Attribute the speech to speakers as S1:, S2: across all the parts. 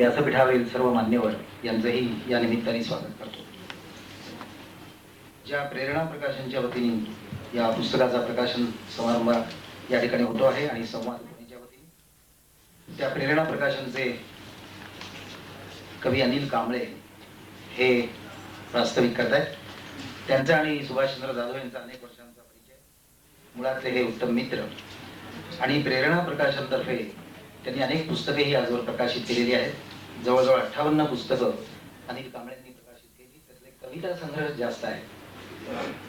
S1: व्यासपीठावरील सर्व मान्यवर यांचंही या निमित्ताने स्वागत करतो. ज्या प्रेरणा प्रकाशनच्या वतीने या पुस्तकाचा प्रकाशन समारंभ या ठिकाणी होतो आहे आणि संवाद होण्याच्या वतीने त्या प्रेरणा प्रकाशनचे कवी अनिल कांबळे हे प्रास्ताविक करतायत. त्यांचा आणि सुभाषचंद्र जाधव यांचा अनेक वर्षांचा परिचय, मुळातले हे उत्तम मित्र आणि प्रेरणा प्रकाशनतर्फे त्यांनी अनेक पुस्तकेही आजवर प्रकाशित केलेली आहेत. जवळजवळ 58 पुस्तकं अनिल कांबळेंनी प्रकाशित केली. त्यातले कविता संग्रह जास्त आहे.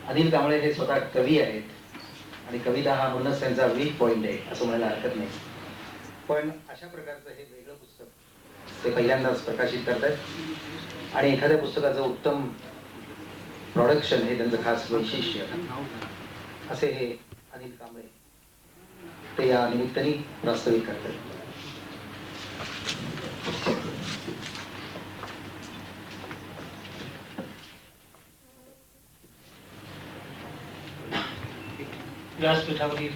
S1: अनिल कांबळे हे स्वतः कवी आहेत आणि कविता हा म्हणूनच त्यांचा वीक पॉइंट आहे असं म्हणायला हरकत नाही. पण अशा प्रकारचं हे वेगळं पुस्तक ते पहिल्यांदाच प्रकाशित करतात आणि एखाद्या पुस्तकाचं उत्तम प्रोडक्शन हे त्यांचं खास वैशिष्ट्य असे हे अनिल कांबळे ते या निमित्ताने प्रास्ताविक करतात.
S2: व्यासपीठावरील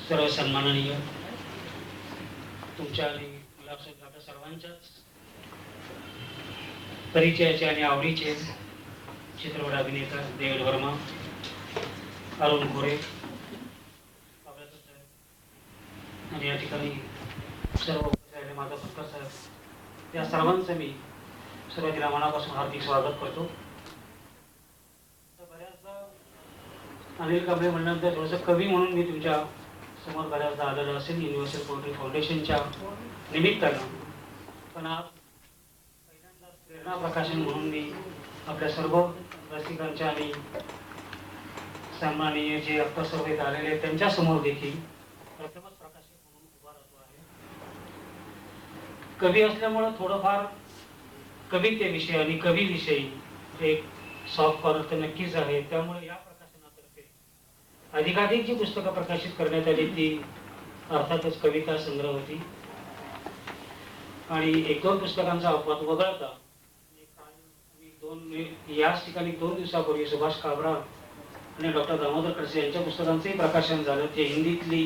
S2: सर्व सन्माननीय तुमच्या आणि मला आपल्या सर्वांच्याच परिचयाचे आणि आवडीचे चित्रपट अभिनेता देवेंद्र वर्मा, अरुण गोरे आणि या ठिकाणी सर्व माझा फक्कर साहेब या सर्वांचं मी सुरुवातीला मनापासून हार्दिक स्वागत करतो. बऱ्याचदा अनिल कांबळे म्हणल्यानंतर थोडंसं कवी म्हणून मी तुमच्या समोर बऱ्याचदा आलेलं असेल युनिव्हर्सल पोएट्री फाउंडेशनच्या निमित्तानं, पण आज पहिल्यांदा प्रेरणा प्रकाशन म्हणून मी आपल्या सर्व रसिकांच्या आणि सन्माननीय जे अप्पर सर्व आलेले आहेत त्यांच्या समोर देखील प्रथमच प्रकाशक म्हणून उभा राहतो आहे. कवी असल्यामुळं थोडंफार कवितेविषयी आणि कवीविषयी एक सॉफ्ट कॉर्नर तर नक्कीच आहे. त्यामुळे या प्रकाशनातर्फे अधिकाधिक जी पुस्तकं प्रकाशित करण्यात आली ती अर्थातच कविता संग्रह होती आणि 1-2 पुस्तकांचा अपवाद वगळता याच ठिकाणी 2 दिवसापूर्वी सुभाष काबरा आणि डॉक्टर दामोदर खडसे यांच्या पुस्तकांचंही प्रकाशन झालं. ते हिंदीतली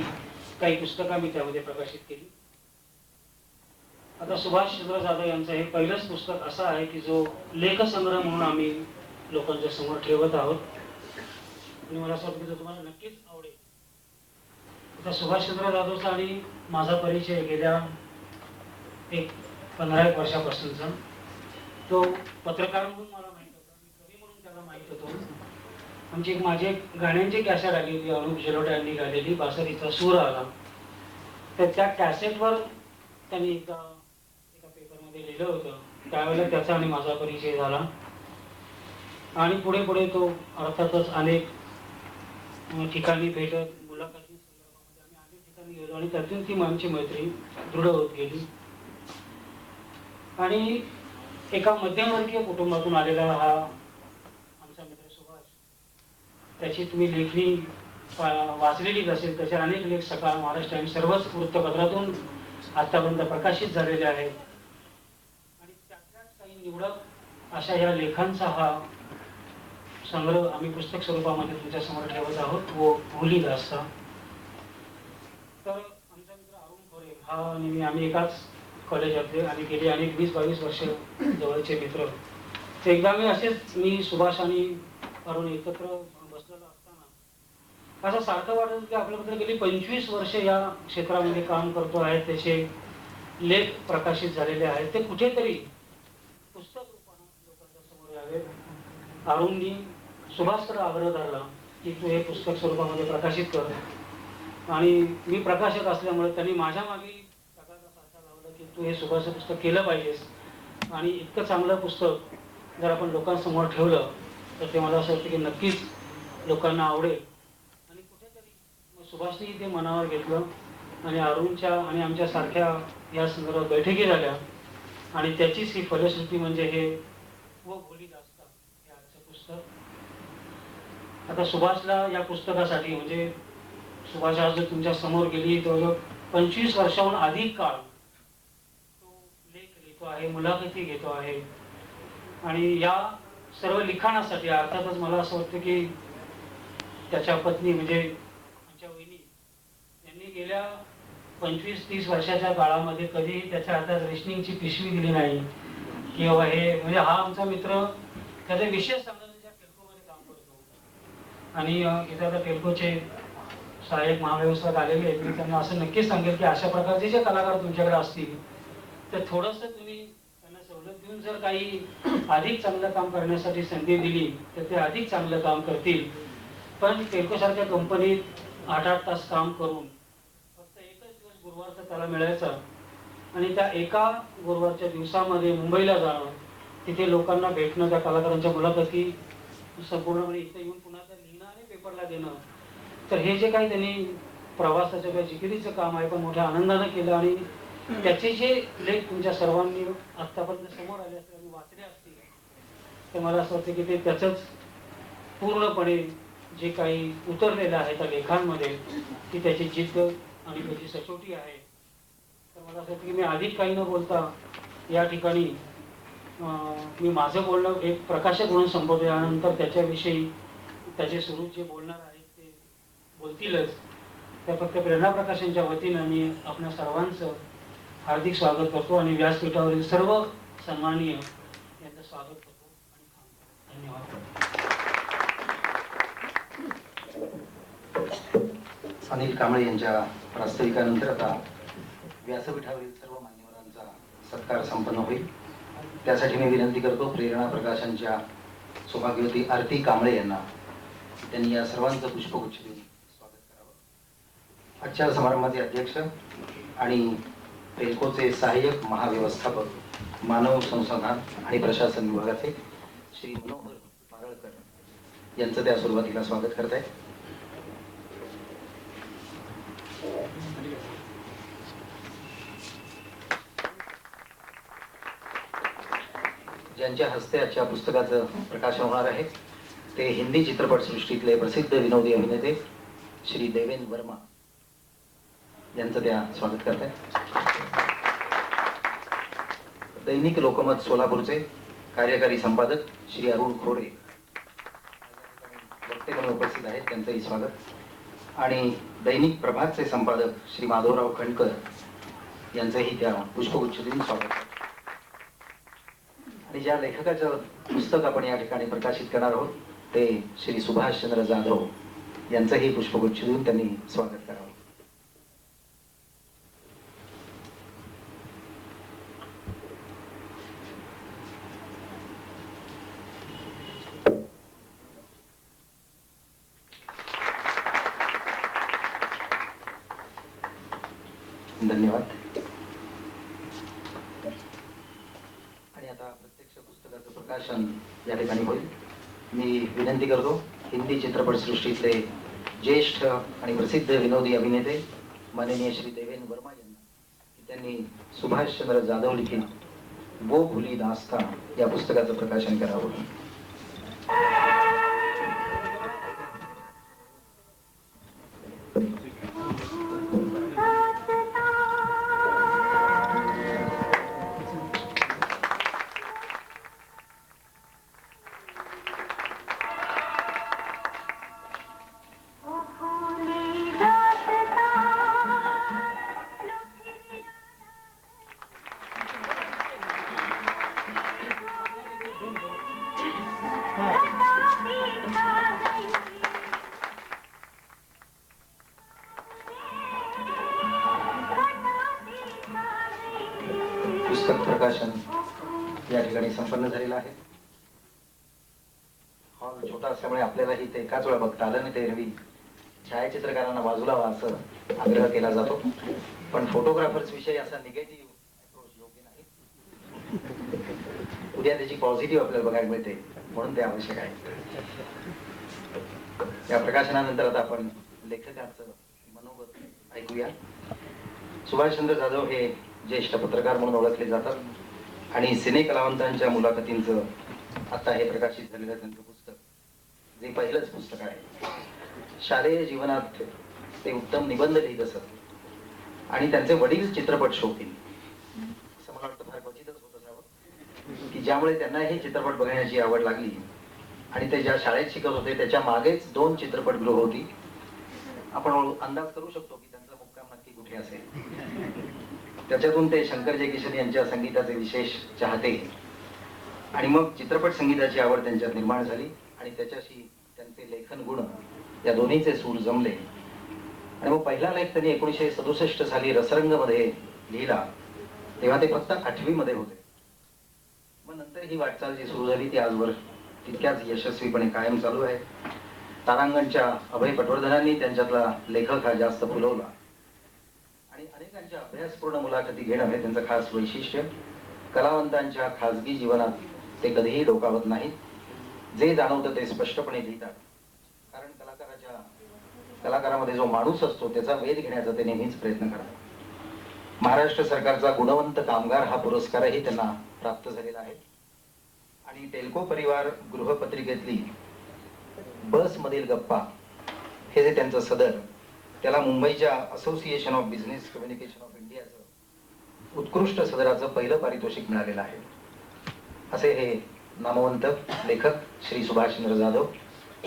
S2: काही पुस्तकं मी त्यामध्ये प्रकाशित केली. आता सुभाषचंद्र जाधव यांचं हे पहिलंच पुस्तक असं आहे की जो लेखसंग्रह म्हणून आम्ही लोकांच्या समोर ठेवत आहोत आणि मला असं वाटतं की तुम्हाला नक्कीच आवडेल. आता सुभाषचंद्र जाधवचा आणि माझा परिचय गेल्या 15 वर्षापासूनचा. तो पत्रकार म्हणून मला माहीत होता, मी कवी म्हणून त्याला माहीत होतो. आमची माझी गाण्यांची कॅसेट आली होती अनुप जलोटा यांनी गायलेली, बासरीचा सूर आला. तर त्या कॅसेटवर त्यांनी एका पेपरमध्ये लिहिलं होतं. त्यावेळेला त्याचा आणि माझा परिचय झाला आणि पुढे पुढे तो अर्थातच अनेक ठिकाणी भेटत मुलाखती संदर्भामध्ये आम्ही अनेक ठिकाणी गेलो आणि त्यातून ती आमची मैत्री दृढ होत गेली. आणि एका मध्यमवर्गीय कुटुंबातून आलेला हा आमचा मित्र सुभाष, त्याची तुम्ही लेखणी वाचलेलीच असेल. त्याचे अनेक लेख सकाळ, महाराष्ट्र आणि सर्वच वृत्तपत्रातून आतापर्यंत प्रकाशित झालेले आहेत आणि त्यातल्याच काही निवडक अशा या लेखांचा हा संग्रह आम्ही पुस्तक स्वरूपामध्ये तुमच्या समोर ठेवत आहोत. व भुली दास्ता. तर आमचा मित्र अरुण गोरे हा नेहमी आम्ही एकाच कॉलेजातले आणि गेली अनेक 20-22 वर्ष जवळचे मित्र. ते एकदा मी सुभाष आणि अरुण एकत्र बसलेलो असताना असं सारखं वाटत की आपल्याबद्दल गेली 25 वर्ष या क्षेत्रामध्ये काम करतो आहे, त्याचे लेख प्रकाशित झालेले आहेत, ते कुठेतरी पुस्तक रूपाने लोकांच्या समोर यावे. अरुणनी सुभाषकडे आग्रह धरला की तू हे पुस्तक स्वरूपामध्ये प्रकाशित कर आणि मी प्रकाशक असल्यामुळे त्यांनी माझ्या मागे की तू हे सुभाषचं पुस्तक केलं पाहिजेस आणि इतकं चांगलं पुस्तक जर आपण लोकांसमोर ठेवलं तर ते मला असं वाटतं की नक्कीच लोकांना आवडेल. आणि कुठेतरी सुभाषने ते मनावर घेतलं आणि अरुणच्या आणि आमच्या सारख्या या संदर्भात बैठकी झाल्या आणि त्याचीच ही फलश्रुती म्हणजे हे व भुली दास्ता हे आजचं पुस्तक. आता सुभाषला या पुस्तकासाठी म्हणजे सुभाष आज जर तुमच्या समोर गेली जवळजवळ 25 वर्षाहून अधिक काळ आहे, मुलाखती घेतो आहे आणि या सर्व लिखाणासाठी अर्थातच मला असं वाटतं की त्याच्या पत्नी म्हणजे आमच्या वहिनी यांनी गेल्या 25-30 वर्षाच्या काळामध्ये कधी त्याच्या हातात रेशनिंगची पिशवी दिली नाही किंवा हे म्हणजे हा आमचा मित्र त्याचा विशेष सांगण्याच्या टेल्कोमध्ये काम करतो आणि इथे आता टेल्कोचे सहाय्यक महाव्यवस्थापक आलेले आहेत. मी त्यांना असं नक्कीच सांगेल की अशा प्रकारचे जे कलाकार तुमच्याकडे असतील तर थोडंसं तुम्ही त्यांना सवलत देऊन जर काही अधिक चांगलं काम करण्यासाठी संधी दिली तर ते अधिक चांगलं काम करतील. पण टेल्कोसारख्या कंपनीत 8-8 तास काम करून फक्त एकच दिवस गुरुवारचा त्याला मिळायचा आणि त्या एका गुरुवारच्या दिवसामध्ये मुंबईला जाणं, तिथे लोकांना भेटणं, त्या कलाकारांच्या मुलाखती संपूर्णपणे इथे येऊन पुन्हा त्या लिहिणं आणि पेपरला देणं. तर हे जे काही त्यांनी प्रवासाचं किंवा जिकिरीचं काम आहे पण मोठ्या आनंदानं केलं आणि त्याचे जे लेख तुमच्या सर्वांनी आत्तापर्यंत समोर आले असतील आणि वाचले असतील तर मला असं वाटतं की ते त्याचंच पूर्णपणे जे काही उतरलेलं आहे त्या लेखांमध्ये ती त्याची जिद्द आणि त्याची सचोटी आहे. तर मला असं वाटतं की मी अधिक काही न बोलता या ठिकाणी मी माझं बोलणं एक प्रकाशक म्हणून संबोधतो. यानंतर त्याच्याविषयी त्याचे सुरू जे बोलणार आहेत ते बोलतीलच. त्या फक्त प्रेरणा प्रकाशनच्या वतीनं मी आपल्या सर्वांचं हार्दिक स्वागत करतो आणि व्यासपीठावरील सर्व सन्माननीय यांचं स्वागत करतो आणि धन्यवाद.
S1: अनिल कांबळे यांच्या प्रास्ताविकानंतर आता व्यासपीठावरील सर्व मान्यवरांचा सत्कार संपन्न होईल. त्यासाठी मी विनंती करतो प्रेरणा प्रकाशनच्या सौभाग्यवती आरती कांबळे यांना त्यांनी या सर्वांचं पुष्पगुच्छ देऊन स्वागत करावं. आजच्या समारंभाचे अध्यक्ष आणि टेल्कोचे सहाय्यक महाव्यवस्थापक मानव संसाधन आणि प्रशासन विभागाचे श्री मनोहर पारळकर यांचं त्या सुरुवातीला स्वागत करत आहे. ज्यांच्या हस्ते आजच्या पुस्तकाचं प्रकाशन होणार आहे ते हिंदी चित्रपटसृष्टीतले प्रसिद्ध विनोदी अभिनेते श्री देवेन वर्मा यांचं त्या स्वागत करत आहे. दैनिक लोकमत सोलापूरचे कार्यकारी संपादक श्री अरुण खोरे वक्ते म्हणून उपस्थित आहेत, त्यांचंही स्वागत. आणि दैनिक प्रभातचे संपादक श्री माधवराव खंडकर यांचंही त्या पुष्पगुच्छ देऊन स्वागत. आणि ज्या लेखकाचं पुस्तक आपण या ठिकाणी प्रकाशित करणार आहोत ते श्री सुभाषचंद्र जाधव यांचंही पुष्पगुच्छ देऊन त्यांनी स्वागत करावं. धन्यवाद. आणि आता प्रत्यक्ष पुस्तकाचं प्रकाशन या ठिकाणी होईल. मी विनंती करतो हिंदी चित्रपटसृष्टीतले ज्येष्ठ आणि प्रसिद्ध विनोदी अभिनेते माननीय श्री देवेन वर्मा यांना की त्यांनी सुभाषचंद्र जाधव लिखित वो भुली दास्तां या पुस्तकाचं प्रकाशन करावं. पुस्तक प्रकाशन या ठिकाणी संपन्न झालेलं आहे. हॉल छोटा असल्यामुळे आपल्यालाही ते एकाच वेळा बघता आलं नाही. ते एरवी छायाचित्रकारांना बाजूला व्हा असं आग्रह केला जातो, पण फोटोग्राफर्स विषयी असा निगेटिव्ह अप्रोच योग्य नाही. उद्या त्याची पॉझिटिव्ह आपल्याला बघायला मिळते म्हणून ते आवश्यक आहे. या प्रकाशनानंतर आता आपण लेखकाचं मनोगत ऐकूया. सुभाषचंद्र जाधव हे ज्येष्ठ पत्रकार म्हणून ओळखले जातात आणि सिने कलावंतांच्या मुलाखतींचं आता हे प्रकाशित झालेलं त्यांचं पुस्तक जे पहिलंच पुस्तक आहे. शालेय जीवनात ते उत्तम निबंध लिहित असत आणि त्यांचे वडील चित्रपट शौकीन, असं मला वाटतं फार क्वचितच होत असावं की ज्यामुळे त्यांना हे चित्रपट बघण्याची आवड लागली. आणि ते ज्या शाळेत शिकत होते त्याच्या मागेच 2 चित्रपटगृह होती. आपण अंदाज करू शकतो की त्यांचा मुक्काम नक्की कुठे असेल. त्याच्यातून ते शंकर जयकिशन यांच्या संगीताचे विशेष चाहते आणि मग चित्रपट संगीताची आवड त्यांच्यात निर्माण झाली आणि त्याच्याशी त्यांचे लेखन गुण या दोन्हीचे सूर जमले आणि मग पहिला लेख त्यांनी 1967 साली रसरंगमध्ये लिहिला, तेव्हा ते फक्त 8वी मध्ये होते. मग नंतर ही वाटचाल जी सुरू झाली ती आजवर तितक्याच यशस्वीपणे कायम चालू आहे. तारांगणच्या अभय पटवर्धनांनी त्यांच्यातला लेखक हा जास्त फुलवला आणि अनेकांच्या अभ्यासपूर्ण मुलाखती घेणं हे त्यांचं खास वैशिष्ट्य. कलावंतांच्या खाजगी जीवनात ते कधीही डोकावत नाहीत. जे जाणवतं ते स्पष्टपणे लिहितात, कारण कलाकारामध्ये जो माणूस असतो त्याचा वेध घेण्याचा ते नेहमीच प्रयत्न करतात. महाराष्ट्र सरकारचा गुणवंत कामगार हा पुरस्कारही त्यांना प्राप्त झालेला आहे आणि टेल्को परिवार गृहपत्रिकेतली बस मधील गप्पा हे जे त्यांचं सदर, त्याला मुंबईच्या association of business communication of इंडियाचं उत्कृष्ट सदराचं पहिलं पारितोषिक मिळालेलं आहे. असे हे नामवंत लेखक श्री सुभाषचंद्र जाधव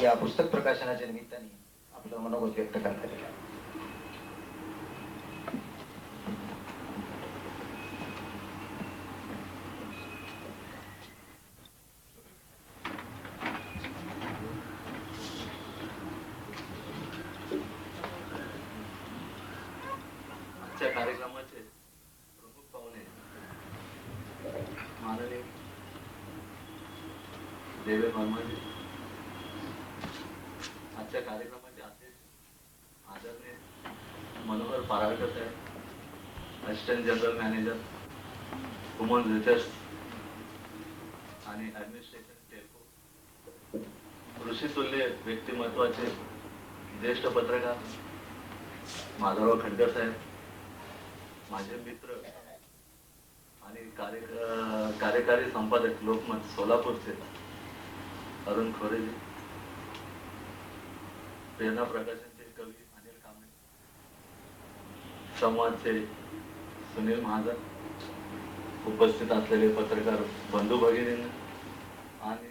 S1: या पुस्तक प्रकाशनाच्या निमित्ताने आपलं मनोगत व्यक्त करतात.
S3: आजच्या कार्यक्रमाचे प्रमुख पाहुणे माननीय देवे वर्माजी, आजच्या कार्यक्रमाचे अध्यक्ष आदरणीय मनोहर पाराळकर साहेब, assistant general manager human resource आणि ऍडमिनिस्ट्रेशन टेल्को, ऋषितुल्य व्यक्तिमत्वाचे ज्येष्ठ पत्रकार माधवराव खंडकर साहेब, माझे मित्र आणि कार्यकारी संपादक लोकमत सोलापूरचे अरुण खोरेजी, प्रेरणा प्रकाशनचे कवी अनिल कांबळे, संवादचे सुनील महाजन, उपस्थित असलेले पत्रकार बंधू भगिनींना आणि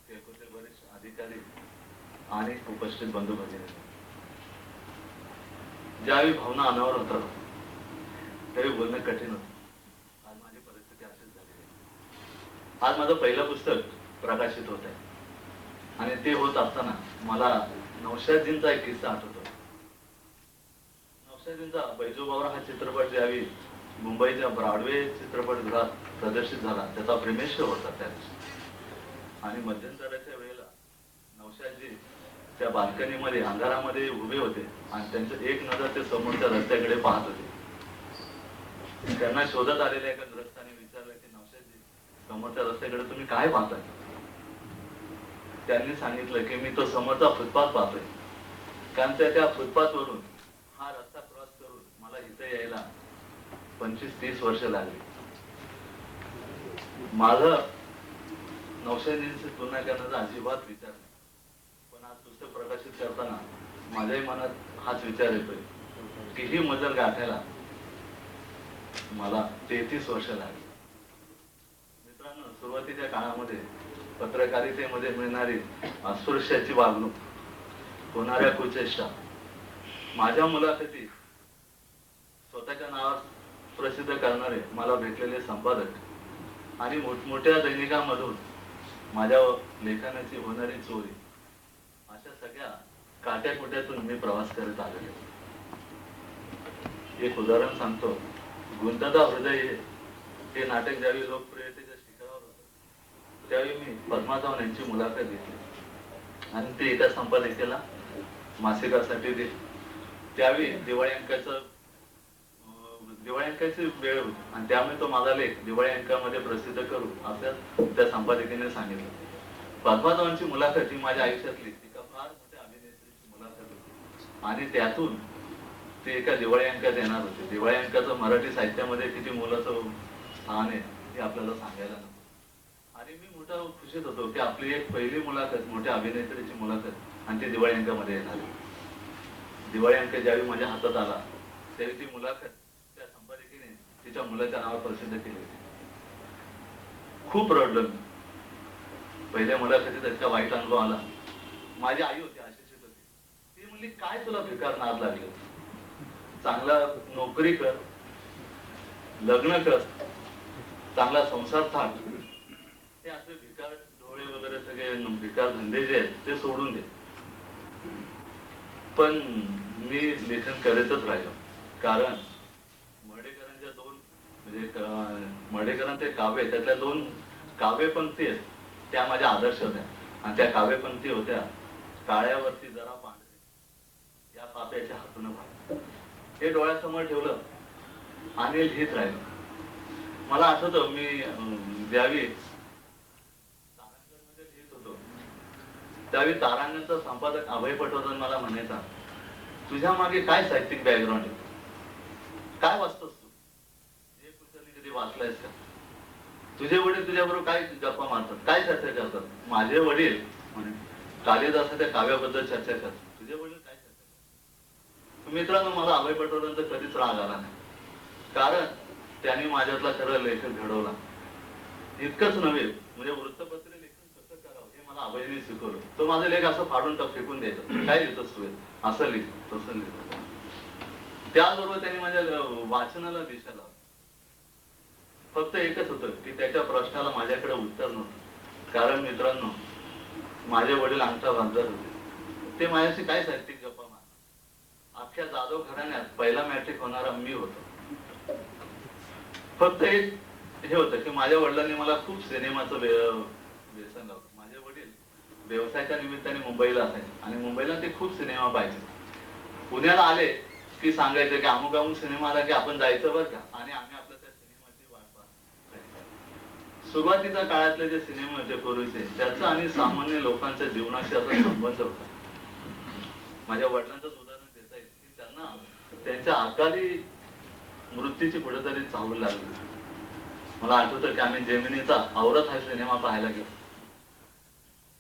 S3: टेल्कोचे वरिष्ठ अधिकारी आणि उपस्थित बंधू भगिनींना, ज्यावेळी भावना अनावर होतात त्यावेळी बोलणं कठीण होतं. आज माझी परिस्थिती अशीच झाली आहे. आज माझं पहिलं पुस्तक प्रकाशित होत आहे आणि ते होत असताना मला नौशादजींचा एक किस्सा आठवतो. नौशादजींचा बैजूबावरा हा चित्रपट ज्यावेळी मुंबईच्या ब्रॉडवे चित्रपटगृहात प्रदर्शित झाला त्याचा प्रीमियर होता त्या दिवशी आणि मध्यंतराच्या वेळेला नौशादजी त्या बाल्कनीमध्ये अंधारामध्ये उभे होते आणि त्यांचं एक नजर ते समोरच्या रस्त्याकडे पाहत होते. त्यांना शोधत आलेल्या एका ग्रस्ताने विचारलं की नौशादजी, समोरच्या रस्त्याकडे तुम्ही काय पाहताय? त्यांनी सांगितलं की मी तो समोरचा फुटपाथ पाहतोय, कारण त्या फुटपाथ वरून हा रस्ता क्रॉस करून मला इथे यायला 25-30 वर्ष लागली. माझं नौशादजींची तुलना करण्याचा अजिबात विचार नाही, पण आज पुस्तक प्रकाशित करताना माझ्याही मनात हाच विचार येतोय की ही मजल गाठायला मला 33 वर्ष लागली. मित्रांनो, सुरुवातीच्या काळामध्ये पत्रकारितेमध्ये मिळणारी अस्पृश्याची वागणूक, होणाऱ्या कुचेष्टा, माझ्या मुलाखती स्वतःच्या नावात प्रसिद्ध करणारे मला भेटलेले संपादक आणि मोठमोठ्या दैनिकांमधून माझ्या लेखनाची होणारी चोरी, अशा सगळ्या काट्याकुट्यातून मी प्रवास करत आलेलो. एक उदाहरण सांगतो. गुंतता हृदय हे नाटक ज्यावेळी लोकप्रियतेच्या शिखरावर होतं त्यावेळी मी पद्मा चव्हाण यांची मुलाखत घेतली आणि ते एका संपादकीला मासिकासाठी दिली. त्यावेळी दिवाळी अंकाची वेळ होती आणि त्यामुळे तो माझा लेख दिवाळी अंकामध्ये प्रसिद्ध करू असं त्या संपादकीने सांगितलं. पद्मा चव्हाणची मुलाखत ही माझ्या आयुष्यातली एका फार मोठ्या अभिनेत्रीची मुलाखत होती आणि त्यातून ते एका दिवाळी अंकात येणार होते. दिवाळी अंकाचं मराठी साहित्यामध्ये किती मोलाचं स्थान आहे हे आपल्याला सांगायला नको. आणि मी मोठा खुशीत होतो की आपली एक पहिली मुलाखत मोठ्या अभिनेत्रीची मुलाखत आणि ती दिवाळी अंकामध्ये येणार. दिवाळी अंक ज्यावेळी माझ्या हातात आला त्यावेळी ती मुलाखत त्या संपादकीने तिच्या मुलाच्या नावावर प्रसिद्ध केली होती. खूप रडलो मी. पहिल्या मुलाखतीत इतका वाईट अनुभव आला. माझी आई होती, आशिषित होती. ती म्हणली, काय तुला भिकार नाद लागली? चांगला नोकरी कर, लग्न कर, चांगला संसार थाट, हे असे भिकार डोळे वगैरे सगळे भिकार धंदे जे आहेत ते सोडून दे. पण मी लेखन करतच राहिलो, कारण मर्ढेकरांच्या दोन म्हणजे मर्ढेकरांचे काव्य, त्यातल्या दोन काव्यपंक्ती आहेत त्या माझ्या आदर्श होत्या. आणि त्या काव्यपंक्ती होत्या, काळ्यावरती जरा पांढरे या पाप्याच्या हातून भाग. हे डोळ्यासमोर ठेवलं आणि लिहित राहिलो. मला आठवतं मी ज्यावेळी तारांगणमध्ये लिहित होतो त्यावेळी तारांगणचा संपादक अभय पटवर्धन मला म्हणायचा, तुझ्या मागे काय साहित्यिक बॅकग्राऊंड आहे, काय वाचतोस तू, हे पुस्तक कधी वाचलायस का, तुझे वडील तुझ्याबरोबर काय गप्पा मारतात, काय चर्चा करतात. माझे वडील म्हणे कालिदासाच्या काव्याबद्दल चर्चा करतात, तुझे वडील काय चर्चा करतात. मित्रांनो, मला अभय पटवर्धनचा कधीच राग आला नाही, कारण त्यांनी माझ्यातला खरं लेखक घडवला. इतकंच नव्हे, म्हणजे वृत्तपत्र लेखन कसं करावं हे मला अभयने शिकवलं. तो माझा लेख असं फाडून फेकून द्यायचा, काय लिहितोस तू, असं लिह, तसं लिहितो. त्याचबरोबर त्यांनी माझ्या वाचनाला दिशा लावली. फक्त एकच होतं की त्याच्या प्रश्नाला माझ्याकडे उत्तर नव्हतं, कारण मित्रांनो माझे वडील आमच्या बांधर होते. ते माझ्याशी काय साहित्यिक गप्पा मारणार. अख्ख्या जाधव घराण्यात पहिला मॅट्रिक होणारा मी होतो. फक्त एक हे होतं की माझ्या वडिलांनी मला खूप सिनेमाचं व्यसन लावलं. माझे वडील व्यवसायाच्या निमित्ताने मुंबईला असायचे आणि मुंबईला ते खूप सिनेमा पाहायचे. पुण्याला आले की सांगायचे की अमुक अमुक सिनेमा आला की आपण जायचं बरं का, आणि आम्ही आपल्या त्या सिनेमाची वाट पाहतो. सुरुवातीच्या काळातले जे सिनेमे होते पूर्वीचे, त्याचा आणि सामान्य लोकांच्या जीवनाशी असा संबंध होता. माझ्या वडिलांचं उदाहरण देता येईल की त्यांना त्यांच्या अकाली मृत्यूची कुठेतरी चाहूल लागली. मला आठवतं की आम्ही जेमिनीचा औरत हा सिनेमा पाहायला गेलो.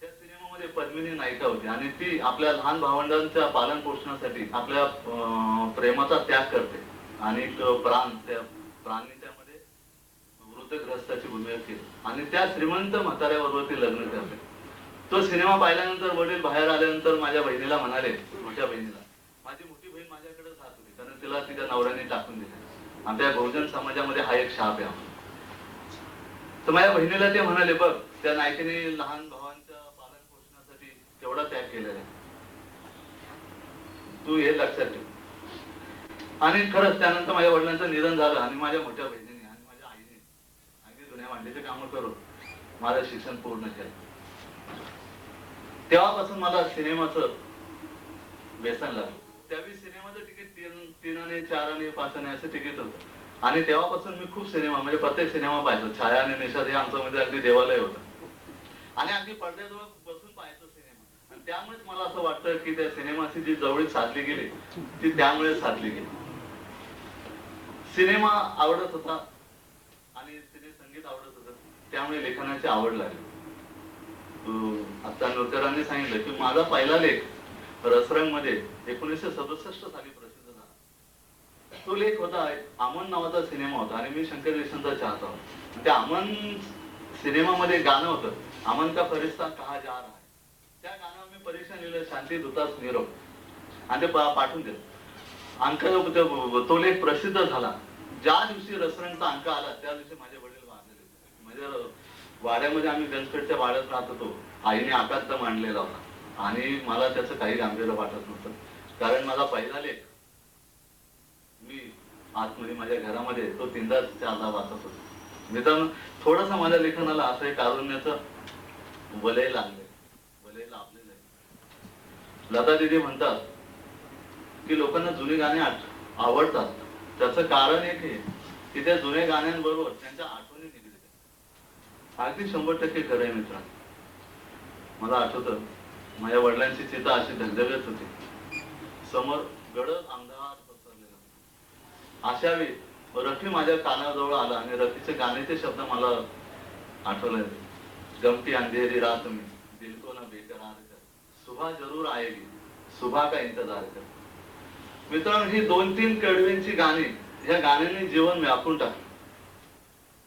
S3: त्या सिनेमामध्ये पद्मिनी नायिका होती आणि ती आपल्या लहान भावंडांच्या पालन पोषणासाठी आपल्या प्रेमाचा त्याग करते आणि प्राण त्यामध्ये वृद्धग्रस्ताची भूमिका केली आणि त्या श्रीमंत म्हाताऱ्याबरोबर ती लग्न करते. तो सिनेमा पाहिल्यानंतर वडील बाहेर आल्यानंतर माझ्या बहिणीला म्हणाले, मोठ्या बहिणीला, माझी मोठी बहीण माझ्याकडे जात होती कारण तिला तिच्या नवऱ्याने टाकून दिले. आमच्या बहुजन समाजामध्ये हा एक शाप आहे. तर माझ्या बहिणीला ते म्हणाले, बघ त्या नायिकेने लहान भावांच्या पालन पोषणासाठी तेवढा त्याग केलेला आहे, तू हे लक्षात ठेव. आणि खरंच त्यानंतर माझ्या वडिलांचं निधन झालं आणि माझ्या मोठ्या बहिणीने आणि माझ्या आईने अगदी जुन्या भांडीचे कामं करून माझं शिक्षण पूर्ण केलं. तेव्हापासून मला सिनेमाचं व्यसन लागलं. त्यावेळी सिनेमाचं तिकीट 3 आणे 4 आणे 5 आणे असं तिकीट होतं आणि तेव्हापासून मी खूप सिनेमा म्हणजे प्रत्येक सिनेमा पाहायचो. छाया आणि निषाद हे आमचं म्हणजे अगदी देवालय होतं आणि अगदी पडद्याजवळ बसून पाहायचो सिनेमा. आणि त्यामुळेच मला असं वाटतं की त्या सिनेमाची जी जवळीक साधली गेली ती त्यामुळे साधली गेली. सिनेमा आवडत होता आणि सिने संगीत आवडत होतं, त्यामुळे लेखनाची आवड लागली. आता नोकरांनी सांगितलं की माझा पहिला लेख रसरंग मध्ये 1967 साली प्रसिद्ध झाला. तो लेख होता, अमन नावाचा सिनेमा होता आणि मी शंकर देशपांडेंचा चाहता होता. त्या अमन सिनेमामध्ये गाणं होतं, अमन का फरिश्ता कहा जा रहा है. त्या गाण्यावर मी परीक्षा लिहिलं, शांती दूतास निरोप, आणि ते पाठवून दिलं. अंक तो लेख प्रसिद्ध झाला. ज्या दिवशी रसरंगचा अंक आला त्या दिवशी माझे वडील वारलेले. म्हणजे वाड्यामध्ये आम्ही गंजपेठच्या वाड्यात राहत होतो. आईने आकाश मांडलेला होता आणि मला त्याचं काही गांभीर्य वाटत नव्हतं, कारण माझा पहिला लेख मी आतमध्ये माझ्या घरामध्ये तो 3दा 4दा वाचत होतो. मित्रांनो, थोडस माझ्या लेखनाला असं एक कारुण्याचं वलय लागलंय, वलय लाभलेलं आहे. लता दीदी म्हणतात की लोकांना जुनी गाणी आवडतात. त्याचं कारण एक आहे की त्या जुन्या गाण्यांबरोबर त्यांच्या आठवणी निगडीत आहेत. अगदी 100% खरं आहे मित्रांनो. मला आठवतं माझ्या वडिलांची चिता अशी धगधगत होती, समोर गडद अंधार पसरलेला. अशा वेळी रफी माझ्या कानाजवळ आला आणि रफीचे गाण्याचे शब्द मला आठवले. गमती अंधेरी रात में दिल को ना बेकरार कर, सुबह जरूर आएगी, सुबह का इंतजार कर. मित्रांनो, ही 2-3 कडवींची गाणी, ह्या गाण्यांनी जीवन व्यापून टाकलं.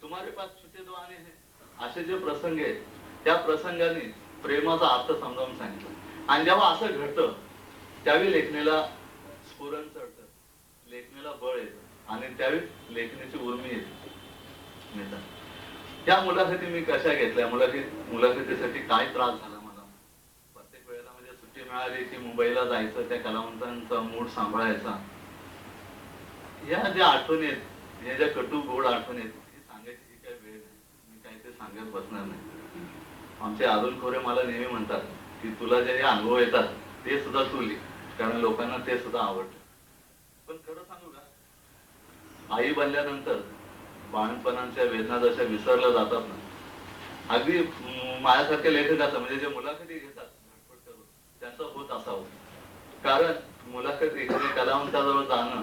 S3: तुम्हारे पास छुटे दो आने हैं असे जे प्रसंग आहेत, त्या प्रसंगाने प्रेमाचा अर्थ समजावून सांगितला. आणि जेव्हा असं घडतं त्यावेळी लेखनाला स्फुरण चढतं, लेखणीला बळ येतं आणि त्यावेळी लेखणीची उर्मी येते. त्या मुलाखती मी कशा घेतल्या, मुलाखतीसाठी काय त्रास झाला मला. प्रत्येक वेळेला म्हणजे सुट्टी मिळाली की मुंबईला जायचं, त्या कलावंतांचा मूड सांभाळायचा. या ज्या आठवणी आहेत, या ज्या कटू गोड आठवणी आहेत, ही सांगायची काही वेळ नाही, मी काही ते सांगत बसणार नाही. आमचे अरुण खोरे मला नेहमी म्हणतात की तुला जे अनुभव येतात ते सुद्धा तू लिह, कारण लोकांना ते सुद्धा आवडतं. पण खरं सांगू का, आई बनल्यानंतर बाळपणाच्या वेदना जशा विसरल्या जातात ना, अगदी माझ्यासारख्या लेखकाचं म्हणजे जे मुलाखती घेतात धडपड करून, त्यांचं होत असावं. कारण मुलाखत एखाद्या कलावंताजवळ जाणं,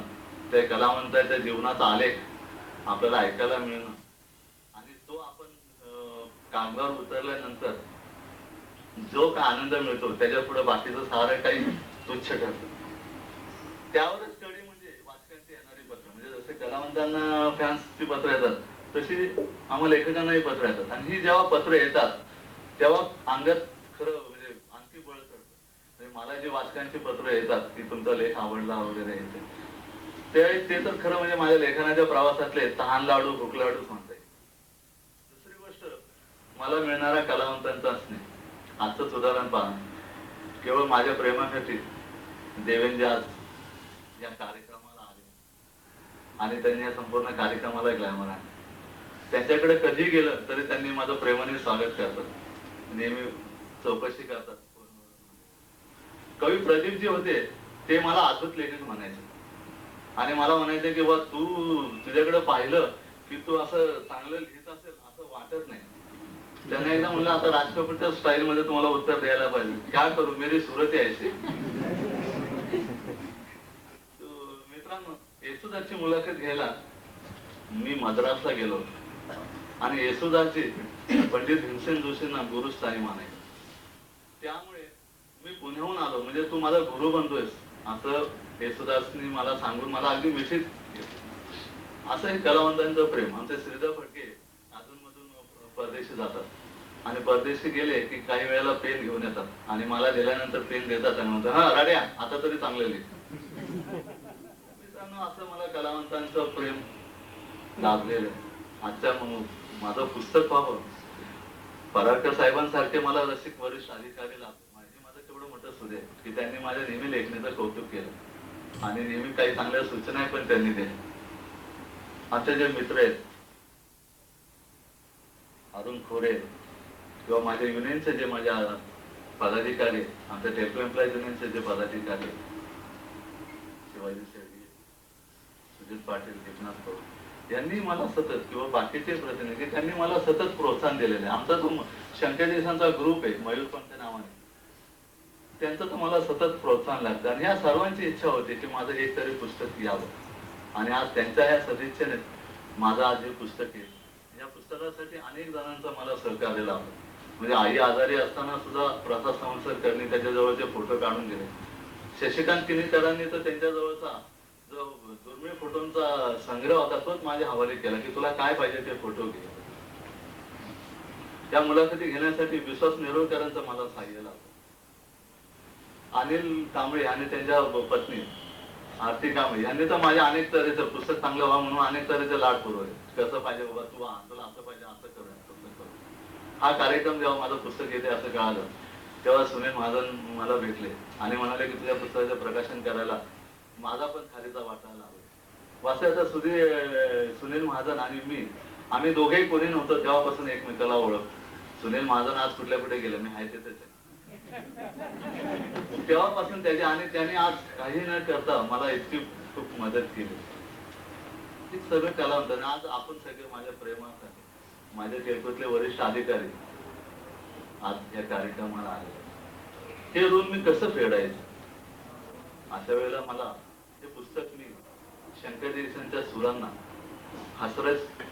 S3: त्या कलावंताच्या जीवनाचा आलेख आपल्याला ऐकायला मिळणं आणि तो आपण कागदावर उतरल्यानंतर जो काय आनंद मिळतो त्याच्या पुढे बाकीचं सारं काही तुच्छ ठरतं. त्यावरच कडी म्हणजे वाचकांची येणारी पत्र, म्हणजे जसे कलावंतांना फॅन्सची पत्र येतात तशी आम्हाला लेखकांनाही पत्र येतात. आणि ही जेव्हा पत्र येतात तेव्हा अंगात खरं म्हणजे आणखी बळ चढतं. म्हणजे मला जी वाचकांची पत्र येतात की तुमचा लेख आवडला वगैरे ते तर खरं म्हणजे माझ्या लेखनाच्या प्रवासातले तहान लाडू भूक लाडूच म्हणता येईल. दुसरी गोष्ट, मला मिळणारा कलावंतांचा स्नेह. आजच उदाहरण पहा, केवळ माझ्या प्रेमासाठी देवेंद्र आज या कार्यक्रमाला आले आणि त्यांनी या संपूर्ण कार्यक्रमाला ग्लॅमर आहे. त्यांच्याकडे कधी गेलं तरी त्यांनी माझं प्रेमाने स्वागत करतात, नेहमी चौकशी करतात. कवी प्रदीप जे होते ते मला अद्भुत लेखक म्हणायचे आणि मला म्हणायचे की बा तुझ्याकडे पाहिलं की तू असं चांगलं लिहित असेल असं वाटत नाही. त्यांना एकदा म्हणलं आता राज कपूरच्या स्टाईल मध्ये तुम्हाला उत्तर द्यायला पाहिजे, काय करू मेरी सूरत यायची. मित्रांनो, येसुदासची मुलाखत घ्यायला मी मद्रासला गेलो आणि येसुदासची पंडित भीमसेन जोशींना गुरुस्थानी मानायचे. त्यामुळे मी पुण्याहून आलो, म्हणजे तू माझा गुरु बनतोयस असं येसुदासनी मला सांगून मला अगदी मिठीत घेतलं. असं हे कलावंतांचं प्रेम. आमचे श्रीधर फडके अधूनमधून परदेशी जातात आणि परदेशी गेले की काही वेळेला पेन घेऊन येतात आणि मला दिल्यानंतर पेन देतात आणि म्हणतात, हा राड्या आता तरी चांगलं लिह. मित्रांनो, असं मला कलावंतांचं प्रेम लाभलेलं. आजच्या माझं पुस्तक पाहून पराडकर साहेबांसारखे मला रसिक वरिष्ठ अधिकारी लाभले. माझं केवढं मोठं सुदे की त्यांनी माझ्या नेहमी लेखनाचं कौतुक केलं आणि नेहमी काही चांगल्या सूचना पण त्यांनी दिल्या. आमचे जे मित्र आहेत अरुण खोरे किंवा माझ्या युनियनचे जे माझ्या पदाधिकारी, आमच्या टेम्पो एम्प्लॉईज युनियनचे जे पदाधिकारी शिवाजी शेळके, सुजित पाटील, एकनाथ कौर यांनी मला सतत किंवा बाकीचे प्रतिनिधी त्यांनी मला सतत प्रोत्साहन दिलेले. आमचा जो शंकरदेसांचा ग्रुप आहे मयूरपंथ नावाने, त्यांचं तर मला सतत प्रोत्साहन लागतं आणि या सर्वांची इच्छा होती की माझं एक तरी पुस्तक यावं आणि आज त्यांच्या या सदिच्छेने माझं आज हे पुस्तक आहे. या पुस्तकासाठी अनेक जणांचा मला सहकार्य लाभलं. म्हणजे आई आजारी असताना सुद्धा प्रसाद संवत्सरकरांनी त्याच्याजवळचे फोटो काढून दिले. शशिकांत किनीकरांनी तर त्यांच्याजवळचा जो दुर्मिळ फोटोंचा संग्रह होता तोच माझ्या हवाले केला की तुला काय पाहिजे ते फोटो घे. त्या मुलाखती घेण्यासाठी विश्वास नेरुळकरांचं मला सहाय्य लागलं. अनिल कांबळे आणि त्यांच्या पत्नी आरती कांबळे यांनी तर माझ्या अनेक तऱ्हेचं पुस्तक चांगलं व्हा म्हणून अनेक तऱ्हेचे लाड पुरवले. कसं पाहिजे बाबा तू तुला असं पाहिजे, असं कर. हा कार्यक्रम जेव्हा माझं पुस्तक येते असं कळालं तेव्हा सुनील महाजन मला भेटले आणि म्हणाले की तुझ्या पुस्तकाचं प्रकाशन करायला माझा पण खारीचा वाटा लागला. वास्तवाचा सुनील महाजन आणि मी आम्ही दोघेही कोणी नव्हतो तेव्हापासून एकमेकाला ओळख. सुनील महाजन आज कुठल्या कुठे गेले, मी आहे तिथेच आहे. तेव्हापासून त्याची आणि त्याने आज काही न करता मला इतकी खूप मदत केली. सगळं कलावंत आज आपण सगळे माझ्या प्रेमासाठी माझ्या टेल्कोतले वरिष्ठ अधिकारी आज या कार्यक्रमाला आले. हे ऋण मी कसं फेडायचं? अशा वेळेला मला हे पुस्तक मी शंकर देसाईंच्या सुरांना, हसरत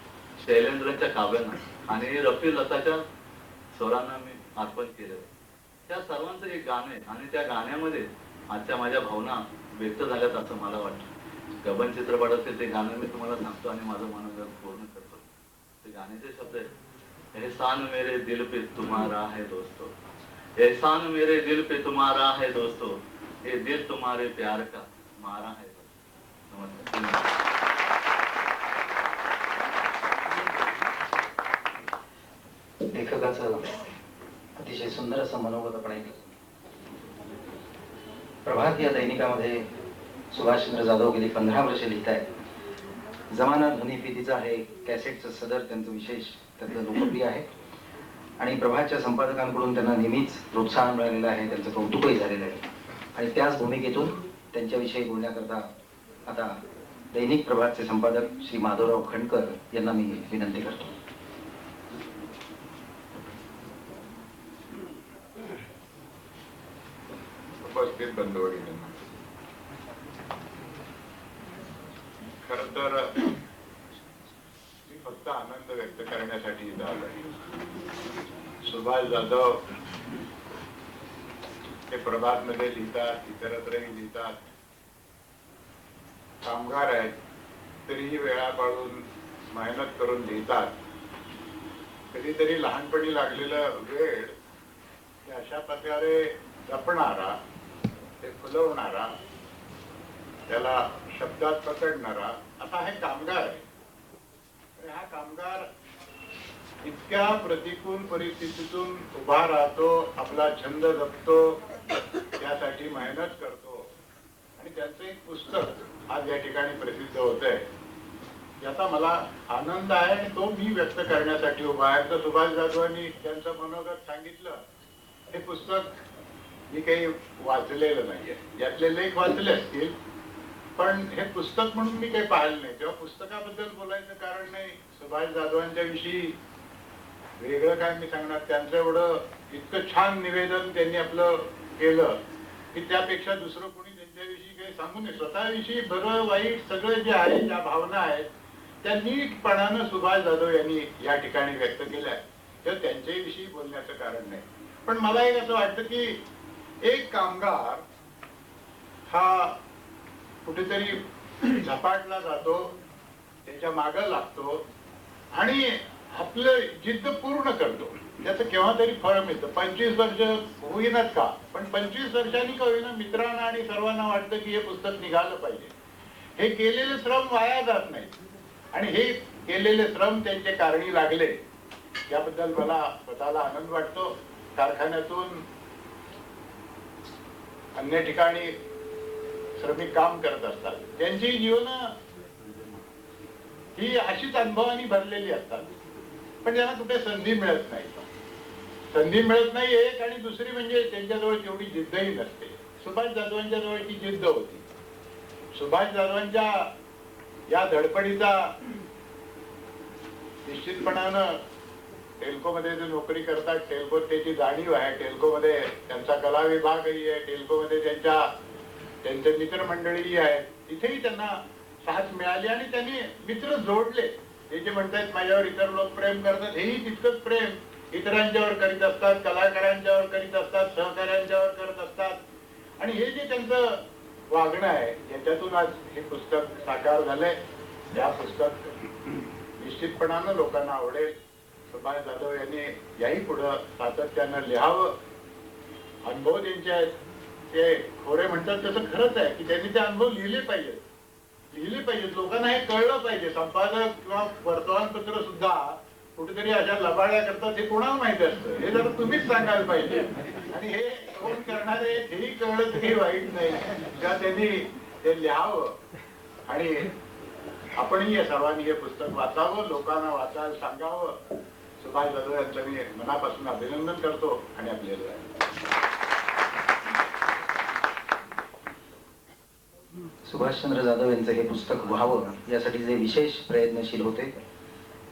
S3: शैलेंद्रच्या काव्यांना आणि रफी लताच्या स्वरांना मी अर्पण केलं. त्या सर्वांचं एक गाणं आहे आणि त्या गाण्यामध्ये आजच्या माझ्या भावना व्यक्त झाल्यात असं मला वाटतं. गबन चित्रपटाचे ते गाणं मी तुम्हाला सांगतो आणि माझं मनोगत पूर्ण करतो. ते गाण्याचे शब्द आहेत, एहसान मेरे दिल पे तुम्हारा है दोस्तों, एहसान मेरे दिल पे तुम्हारा है दोस्तों, ये दिल तुम्हारे प्यार का मारा है. नमस्कार.
S1: सुंदर असं मनोगत आपण ऐकलं. प्रभात या दैनिकामध्ये सुभाषचंद्र जाधव गेली 15 वर्ष लिहित आहेत. जमाना ध्वनिफितीचा हे कॅसेटचं सदर त्यांचं विशेष त्यातलं लोकप्रिय आहे आणि प्रभातच्या संपादकांकडून त्यांना नेहमीच प्रोत्साहन मिळालेलं आहे, त्यांचं कौतुकही झालेलं आहे. आणि त्याच भूमिकेतून त्यांच्याविषयी बोलण्याकरता आता दैनिक प्रभातचे संपादक श्री माधवराव खंडकर यांना मी विनंती करतो.
S4: उपस्थित बंधूभगिनींना, खर तर मी फक्त आनंद व्यक्त करण्यासाठी इथं आलोय. सुभाष जाधव हे प्रभात मध्ये लिहितात, इतरत्रही लिहितात, कामगार आहेत, तरीही वेळा पाळून मेहनत करून लिहितात. कधीतरी लहानपणी लागलेलं वेळ हे अशा प्रकारे जपणारा, ते फुलवणारा, त्याला शब्दात पकडणारा असा हे कामगार आहे. आणि हा कामगार इतक्या प्रतिकूल परिस्थितीतून उभा राहतो, आपला छंद जपतो, त्यासाठी मेहनत करतो. आणि त्याचं एक पुस्तक आज या ठिकाणी प्रसिद्ध होत आहे, याचा मला आनंद आहे आणि तो मी व्यक्त करण्यासाठी उभा आहे. तर सुभाष जाधवांनी त्यांचं मनोगत सांगितलं. हे पुस्तक मी काही वाचलेलं नाहीये, यातले लेख वाचले असतील, पण हे पुस्तक म्हणून मी काही पाहिलं नाही. तेव्हा पुस्तकाबद्दल बोलायचं कारण नाही. सुभाष जाधवांच्या विषयी वेगळं काय मी सांगणार. त्यांचं एवढं इतकं छान निवेदन त्यांनी आपलं केलं की त्यापेक्षा दुसरं कोणी त्यांच्याविषयी काही सांगू नये. स्वतःविषयी बरं वाईट सगळं जे आहे, ज्या भावना आहेत, त्या नीटपणानं सुभाष जाधव यांनी या ठिकाणी व्यक्त केल्या. तर त्यांच्याविषयी बोलण्याचं कारण नाही. पण मला एक असं वाटतं की एक कामगार हा कुठेतरी झपाटला जातो, त्याच्या मागं लागतो आणि आपलं जिद्द पूर्ण करतो. त्याचं केव्हा तरी फळ मिळतं. 25 वर्ष होईनाच का, पण 25 वर्षांनी का होईना मित्रांना आणि सर्वांना वाटतं की हे पुस्तक निघालं पाहिजे. हे केलेले श्रम वाया जात नाही आणि हे केलेले श्रम त्यांचे कारणी लागले, याबद्दल मला स्वतःला आनंद वाटतो. कारखान्यातून अन्य ठिकाणी श्रमिक काम करत असतात, त्यांची जीवन ही अशीच अनुभवानी भरलेली असतात, पण त्यांना कुठे संधी मिळत नाही. संधी मिळत नाही एक, आणि दुसरी म्हणजे त्यांच्याजवळ तेवढी जिद्दही नसते. सुभाष जाधवांच्या जवळ ती जिद्द होती. सुभाष जाधवांच्या या धडपडीचा निश्चितपणानं टेल्को मध्ये जे नोकरी करतात, टेल्कोत त्याची जाणीव आहे. टेल्को मध्ये त्यांचा कला विभागही आहे, टेल्को मध्ये त्यांचे मित्रमंडळी आहेत. तिथेही त्यांना साथ मिळाली आणि त्यांनी मित्र जोडले. ते जे म्हणतात माझ्यावर इतर लोक प्रेम करतात, हेही तितकंच प्रेम इतरांच्यावर करीत असतात, कलाकारांच्यावर करीत असतात, सहकार्यांच्यावर करत असतात. आणि हे जे त्यांचं वागणं आहे, याच्यातून आज हे पुस्तक साकार झालंय. या पुस्तक निश्चितपणानं लोकांना आवडेल. सुभाष जाधव यांनी याही पुढं सातत्यानं लिहावं. अनुभव त्यांचे आहेत, ते खोरे म्हणतात तसं खरंच आहे की त्यांनी ते अनुभव लिहिले पाहिजेत. लोकांना हे कळलं पाहिजे. संपादक किंवा वर्तमानपत्र सुद्धा कुठेतरी अशा लबाड्या करतात, हे कोणाला माहिती असतं. हे जर तुम्हीच सांगायला पाहिजे. आणि हे कोण करणारे हेही कळलं तरी वाईट नाही का, त्यांनी ते लिहावं. आणि आपणही या सर्वांनी हे पुस्तक वाचावं, लोकांना वाचायला सांगावं. सुभाष जाधव यांचं मी मनापासून अभिनंदन करतो आणि आपल्याला
S1: सुभाषचंद्र जाधव यांचं हे पुस्तक व्हावं यासाठी जे विशेष प्रयत्नशील होते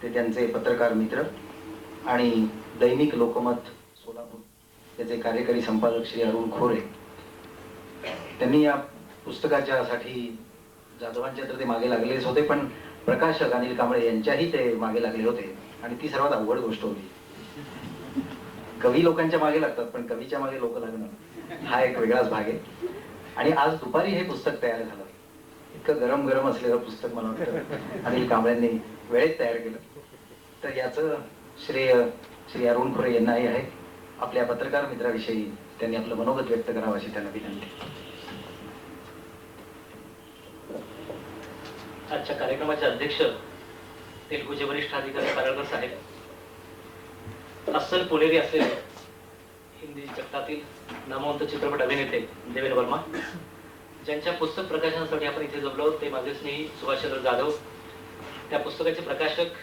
S1: ते त्यांचे पत्रकार मित्र आणि दैनिक लोकमत सोलापूर याचे कार्यकारी संपादक श्री अरुण खोरे. त्यांनी या पुस्तकाच्या साठी जाधवांच्या तर ते मागे लागलेच होते, पण प्रकाशक अनिल कांबळे यांच्याही ते मागे लागले होते. आणि ती सर्वात अवघड गोष्ट होती. कवी लोकांच्या मागे लागतात, पण कवीच्या मागे लोक लागणं हा एक वेगळाच भाग आहे. आणि आज दुपारी हे पुस्तक तयार झालं. इतकं गरम गरम असलेलं पुस्तक मला वाटतं अनिल कांबळेंनी वेळेत तयार केलं. तर याचं श्रेय श्री अरुण खोरे यांनाही आहे. आपल्या पत्रकार मित्राविषयी त्यांनी आपलं मनोगत व्यक्त करावं अशी त्यांना विनंती.
S5: आजच्या कार्यक्रमाचे अध्यक्ष तेलुगूचे वरिष्ठ अधिकारी पराळकर साहेब, अस्सल पुणेरी असलेले हिंदी जगतातील नामवंत चित्रपट अभिनेते देवेंद्र वर्मा, ज्यांच्या पुस्तक प्रकाशनासाठी आपण इथे जमलो ते माझे स्नेही सुभाषचंद्र जाधव, त्या पुस्तकाचे प्रकाशक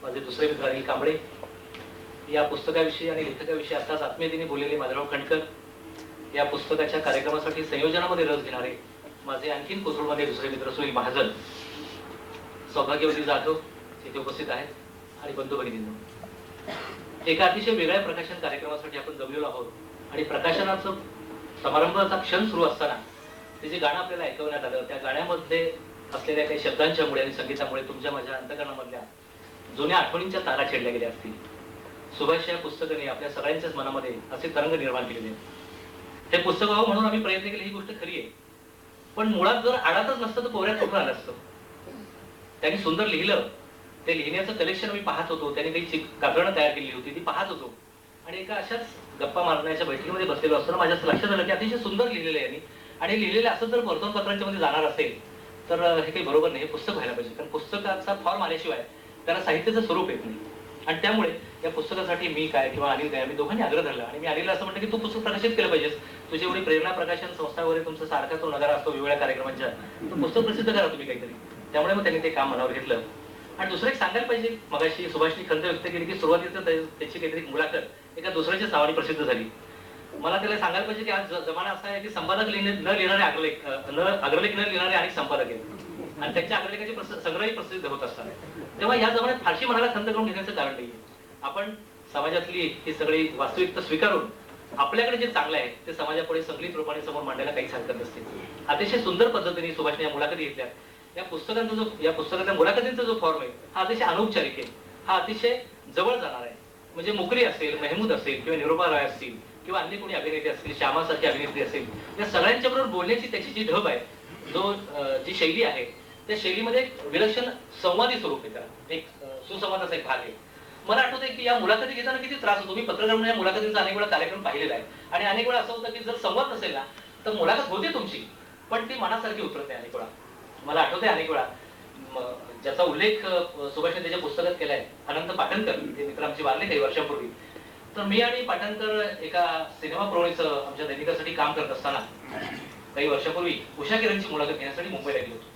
S5: माझे दुसरे मित्र अनिल कांबळे, या पुस्तकाविषयी आणि लेखकाविषयी आताच आत्मीयतेने बोललेले माधवराव खंडकर, या पुस्तकाच्या कार्यक्रमासाठी संयोजनामध्ये रस घेणारे माझे आणखीन कोथरूडमध्ये दुसरे मित्र सुनील महाजन, सौभाग्यवती जाधव इथे उपस्थित आहेत आणि बंधू भगिनींनो, एका अतिशय वेगळ्या प्रकाशन कार्यक्रमासाठी आपण जमलेलो आहोत. आणि प्रकाशनाचं समारंभाचा क्षण सुरू असताना ते जे गाणं आपल्याला ऐकवण्यात आलं, त्या गाण्यामध्ये असलेल्या काही शब्दांच्यामुळे आणि संगीतामुळे तुमच्या माझ्या अंतकरणामधल्या जुन्या आठवणींच्या तारा छेडल्या गेल्या असतील. सुभाष या पुस्तकाने आपल्या सगळ्यांच्याच मनामध्ये असे तरंग निर्माण केलेले आहेत. हे पुस्तक व्हावं म्हणून आम्ही प्रयत्न केले, ही गोष्ट खरी आहे. पण मुळात जर आडातच नसतं तर पोऱ्यात कुठून आलं असतं. त्यांनी सुंदर लिहिलं, ते लिहिण्याचं कलेक्शन मी पाहत होतो, त्यांनी काही कागदं तयार केली होती ती पाहत होतो. आणि एका अशाच गप्पा मारण्याच्या बैठकीमध्ये बसलेलो असताना माझ्या लक्षात आलं की अतिशय सुंदर लिहिलेलं आहे आणि लिहिलेलं असं जर वर्तमानपत्रांच्या मध्ये जाणार असेल तर हे काही बरोबर नाही, हे पुस्तक व्हायला पाहिजे. कारण पुस्तकाचा फॉर्म आल्याशिवाय त्याला साहित्याचं स्वरूप येत नाही. आणि त्यामुळे या पुस्तकासाठी मी काय किंवा अनिल काय, आम्ही दोघांनी आग्रह धरला आणि मी अनिलला असं म्हटलं की तू पुस्तक प्रकाशित केलं पाहिजेस. तुझी एवढी प्रेरणा प्रकाशन संस्था वगैरे तुमचा सारखा तो नगारा असतो वेगवेगळ्या कार्यक्रमांच्या, तर पुस्तक प्रसिद्ध करा तुम्ही काहीतरी. त्यामुळे मग त्यांनी ते काम मनावर घेतलं. आणि दुसरं एक सांगायला पाहिजे, मगाशी सुभाषनी खंत व्यक्त केली की सुरुवातीचं त्याची काहीतरी मुलाखत एका दुसऱ्याच्या नावाने प्रसिद्ध झाली. मला त्याला सांगायला पाहिजे की आज जमाना असा आहे की संपादक न लिहिणारे अग्रलेख न लिहिणारे अनेक संपादक आहेत आणि त्यांच्या अग्रलेखाचे संग्रहही प्रसिद्ध होत असतात. तेव्हा या जमान्यात फारशी मनाला खंत करून घेण्याचं कारण नाहीये. आपण समाजातली ही सगळी वास्तविकता स्वीकारून आपल्याकडे जे चांगलं आहे ते समाजापुढे संकलित रूपाने समोर मांडायला काहीच हरकत नसते. अतिशय सुंदर पद्धतीने सुभाषने या मुलाखती घेतल्या. या पुस्तकाच्या मुलाखतींचा जो फॉर्म आहे हा अतिशय अनौपचारिक आहे, हा अतिशय जवळ जाणार आहे. म्हणजे मुकरी असेल, मेहमूद असेल किंवा निरुपा रॉय असतील किंवा अन्य कोणी अभिनेते असतील, श्यामासारखी अभिनेत्री असेल, या सगळ्यांच्या बरोबर बोलण्याची त्याची जी ढब आहे, जी शैली आहे, त्या शैलीमध्ये एक विलक्षण संवादी स्वरूप आहे, त्याला एक सुसंवादाचा एक भाग आहे. मला आठवतंय की या मुलाखती घेताना किती त्रास होतो. मी पत्रकार म्हणून या मुलाखतींचा अनेक वेळा कार्यक्रम पाहिलेला आहे आणि अनेक वेळा असं होतं की जर संवाद नसेल ना तर मुलाखत होते तुमची पण ती मनासारखी उतरत नाही. अनेक वेळा मला आठवतंय, अनेक वेळा ज्याचा उल्लेख सुभाषने त्याच्या पुस्तकात केलाय, अनंत पाटणकर, ते मित्र आमचे वारले काही वर्षांपूर्वी. तर मी आणि पाटणकर एका सिनेमा प्रवणीचं आमच्या दैनिकासाठी काम करत असताना काही वर्षापूर्वी उषा किरणची मुलाखत घेण्यासाठी मुंबईला गेलो होतो.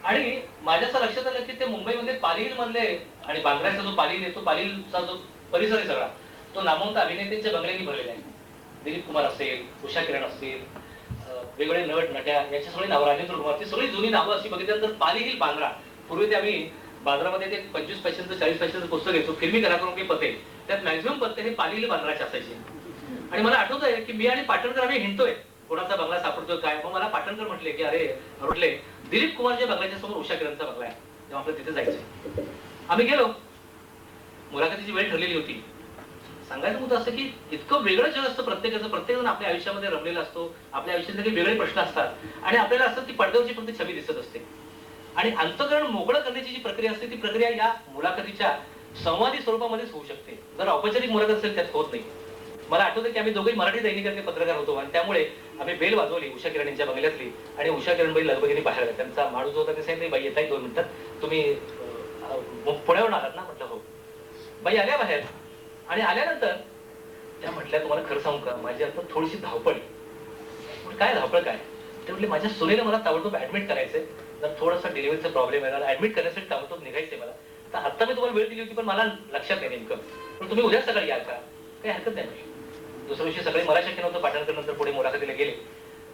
S5: आणि माझ्या असं लक्षात आलं की ते मुंबईमध्ये पालील मधले आणि बांद्र्याचा जो पालील आहे, तो पालीलचा जो परिसर आहे सगळा, तो नामवंत अभिनेत्यांच्या बंगल्यांनी भरलेला आहे. दिलीप कुमार असेल, उषा किरण असतील, वेगवेगळे नट नट्या, याची सगळी नावं, राजेंद्र कुमार, ती सगळी जुनी नावं अशी बघितल्यानंतर पालील बांद्रा. पूर्वी ते आम्ही बांद्रामध्ये ते 25 पैशांचं 40 पैशांचं पुस्तक घ्यायचो, फिल्मी कलाकारों के पत्ते, त्यात मॅक्झिमम पत्ते हे पालील बांद्राचे असायचे. आणि मला आठवत आहे की मी आणि पाटणकर आम्ही हिंडतोय कोणाचा बंगला सापडतोय काय. मग मला पाटणकर म्हटले की अरे म्हटले दिलीप कुमारच्या बंगल्याच्या समोर उषा किरणचा बंगला आहे, तेव्हा आपलं तिथे जायचंय. आम्ही गेलो, मुलाखतीची वेळ ठरलेली होती. सांगायचं होतं असं की इतकं वेगळं जग असतं प्रत्येकाचं, प्रत्येकजण आपल्या आयुष्यामध्ये रमलेला असतो, आपल्या आयुष्यात काही वेगळे प्रश्न असतात आणि आपल्याला असं ती पडद्यावरची फक्त छबी दिसत असते. आणि अंतःकरण मोकळं करण्याची जी प्रक्रिया असते ती प्रक्रिया या मुलाखतीच्या संवादी स्वरूपामध्येच होऊ शकते. जर औपचारिक मुलाखत असेल त्यात होत नाही. मला आठवतं की आम्ही दोघेही मराठी दैनिकातले पत्रकार होतो आणि त्यामुळे आम्ही बेल वाजवली उषा किरण यांच्या बंगल्यातली आणि उषा किरणबाई लगबगीने बाहेर आल्या. त्यांचा माणूस जो होता ते सांगितलं, बाई येताय 2 मिनिटात, तुम्ही पुण्यावरून आलात ना? म्हटलं हो. बाई आल्या बाहेर आणि आल्यानंतर त्या म्हटल्या, तुम्हाला खरं सांगू का, माझी आता थोडीशी धावपळ. काय धावपळ काय? ते म्हटले, माझ्या सुनेला मला ताबडतोब ऍडमिट करायचंय, जर थोडासा डिलिव्हरीचा प्रॉब्लेम आहे, ऍडमिट करण्यासाठी ताबडतोब निघायचंय मला. तर आता मी तुम्हाला वेळ दिली होती पण मला लक्षात नाही नेमकं, पण तुम्ही उद्या सकाळी याल का? काही हरकत नाही. दुसऱ्या दिवशी सकाळी मला शक्य नव्हतं, पाटणकर नंतर पुढे मुलाखतीला गेले.